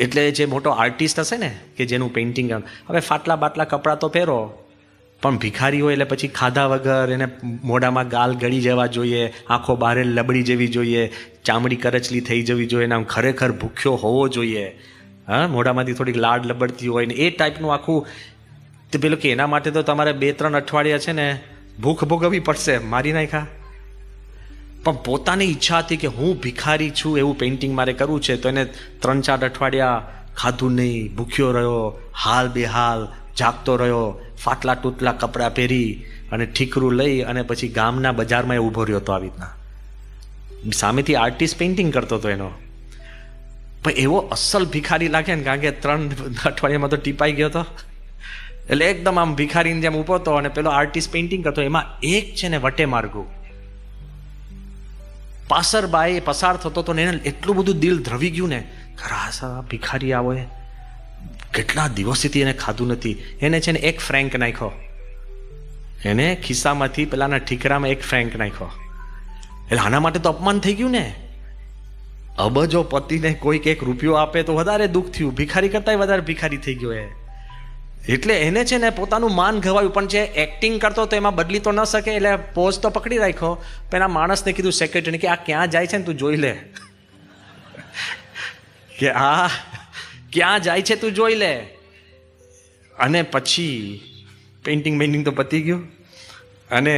એટલે જે મોટો આર્ટિસ્ટ હશે ને કે જેનું પેઇન્ટિંગ, હવે ફાટલા બાટલા કપડાં તો પહેરો, પણ ભિખારી હોય એટલે પછી ખાધા વગર, એને મોઢામાં ગાલ ગળી જવા જોઈએ, આંખો બારે લબડી જવી જોઈએ, ચામડી કરચલી થઈ જવી જોઈએ, આમ ખરેખર ભૂખ્યો હોવો જોઈએ. હા, મોઢામાંથી થોડીક લાડ લબડતી હોય ને એ ટાઈપનું આખું. તો પેલું કે એના માટે તો તમારે 2-3 અઠવાડિયા છે ને ભૂખ ભોગવવી પડશે, મારી નાખ્યા. પણ પોતાની ઈચ્છા હતી કે હું ભિખારી છું એવું પેઇન્ટિંગ મારે કરવું છે. તો એને 3-4 અઠવાડિયા ખાધું નહીં, ભૂખ્યો રહ્યો, હાલ બેહાલ જાગતો રહ્યો, ફાટલા તૂટલા કપડાં પહેરી અને ઠીકરું લઈ અને પછી ગામના બજારમાં એ ઊભો રહ્યો હતો. આવી રીતના સામેથી આર્ટિસ્ટ પેઇન્ટિંગ કરતો હતો એનો. પણ એવો અસલ ભિખારી લાગે ને, કારણ કે 3 અઠવાડિયામાં તો ટીપાઈ ગયો હતો. એટલે એકદમ આમ ભિખારીની જેમ ઊભો હતો અને પેલો આર્ટિસ્ટ પેઇન્ટિંગ કરતો. એમાં એક છે ને વટે માર્ગું પાસરબાઈ પસાર થતો હતો ને એને એટલું બધું દિલ દ્રવી ગયું ને, ખરા ભિખારી આવો, કેટલા દિવસથી એને ખાધું નથી. એને છે ને 1 ફ્રેન્ક નાખ્યો, એને ખિસ્સામાંથી પેલાના ઠીકરામાં 1 ફ્રેન્ક નાખ્યો. એટલે આના માટે તો અપમાન થઈ ગયું ને. અબજો પતિને કોઈક 1 રૂપિયો આપે તો વધારે દુઃખ થયું, ભિખારી કરતાંય વધારે ભિખારી થઈ ગયો. એટલે એને છે ને પોતાનું માન ગવાયું. પણ જે એક્ટિંગ કરતો તો એમાં બદલી તો ન શકે, એટલે પોઝ તો પકડી રાખ્યો. પણ એના માણસને કીધું, સેક્રેટરીને, કે આ ક્યાં જાય છે ને તું જોઈ લે, કે આ ક્યાં જાય છે તું જોઈ લે. અને પછી પેઇન્ટિંગ તો પતી ગયું. અને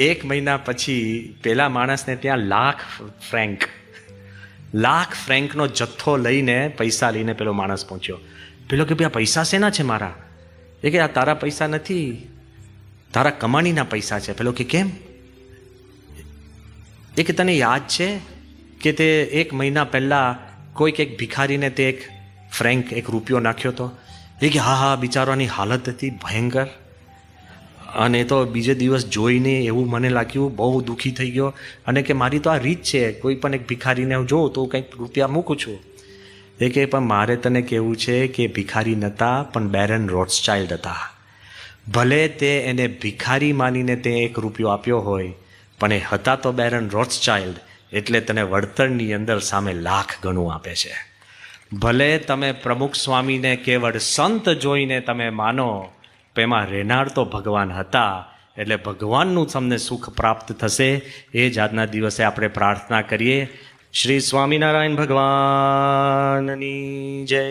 1 મહિના પછી પેલા માણસને ત્યાં લાખ ફ્રેન્કનો જથ્થો લઈને, પૈસા લઈને પેલો માણસ પહોંચ્યો. પેલો કે ભાઈ આ પૈસા શેના છે મારા? એ કે આ તારા પૈસા નથી, તારા કમાણીના પૈસા છે. પેલો કે કેમ? એ કે તને યાદ છે કે તે 1 મહિના પહેલાં કોઈક એક ભિખારીને તે 1 ફ્રેન્ક 1 રૂપિયો નાખ્યો હતો? એ કે હા, બિચારાની હાલત હતી ભયંકર. અને એ તો બીજે દિવસ જોઈને એવું મને લાગ્યું, બહુ દુઃખી થઈ ગયો. અને કે મારી તો આ રીત છે, કોઈ પણ એક ભિખારીને હું જોઉં તો કંઈક રૂપિયા મૂકું છું. એ કે પણ મારે તને કહેવું છે કે ભિખારી નહોતા, પણ બેરન રોથસ્ચાઇલ્ડ હતા. ભલે તે એને ભિખારી માનીને તે 1 રૂપિયો આપ્યો હોય, પણ એ હતા તો બેરન રોથસ્ચાઇલ્ડ. એટલે તને વળતરની અંદર સામે લાખ ગણું આપે છે. ભલે તમે પ્રમુખ સ્વામીને કેવળ સંત જોઈને તમે માનો, એમાં રહેનાર તો ભગવાન હતા. એટલે ભગવાનનું તમને સુખ પ્રાપ્ત થશે. એ જ આજના દિવસે આપણે પ્રાર્થના કરીએ. શ્રી સ્વામિનારાયણ ભગવાનની જય.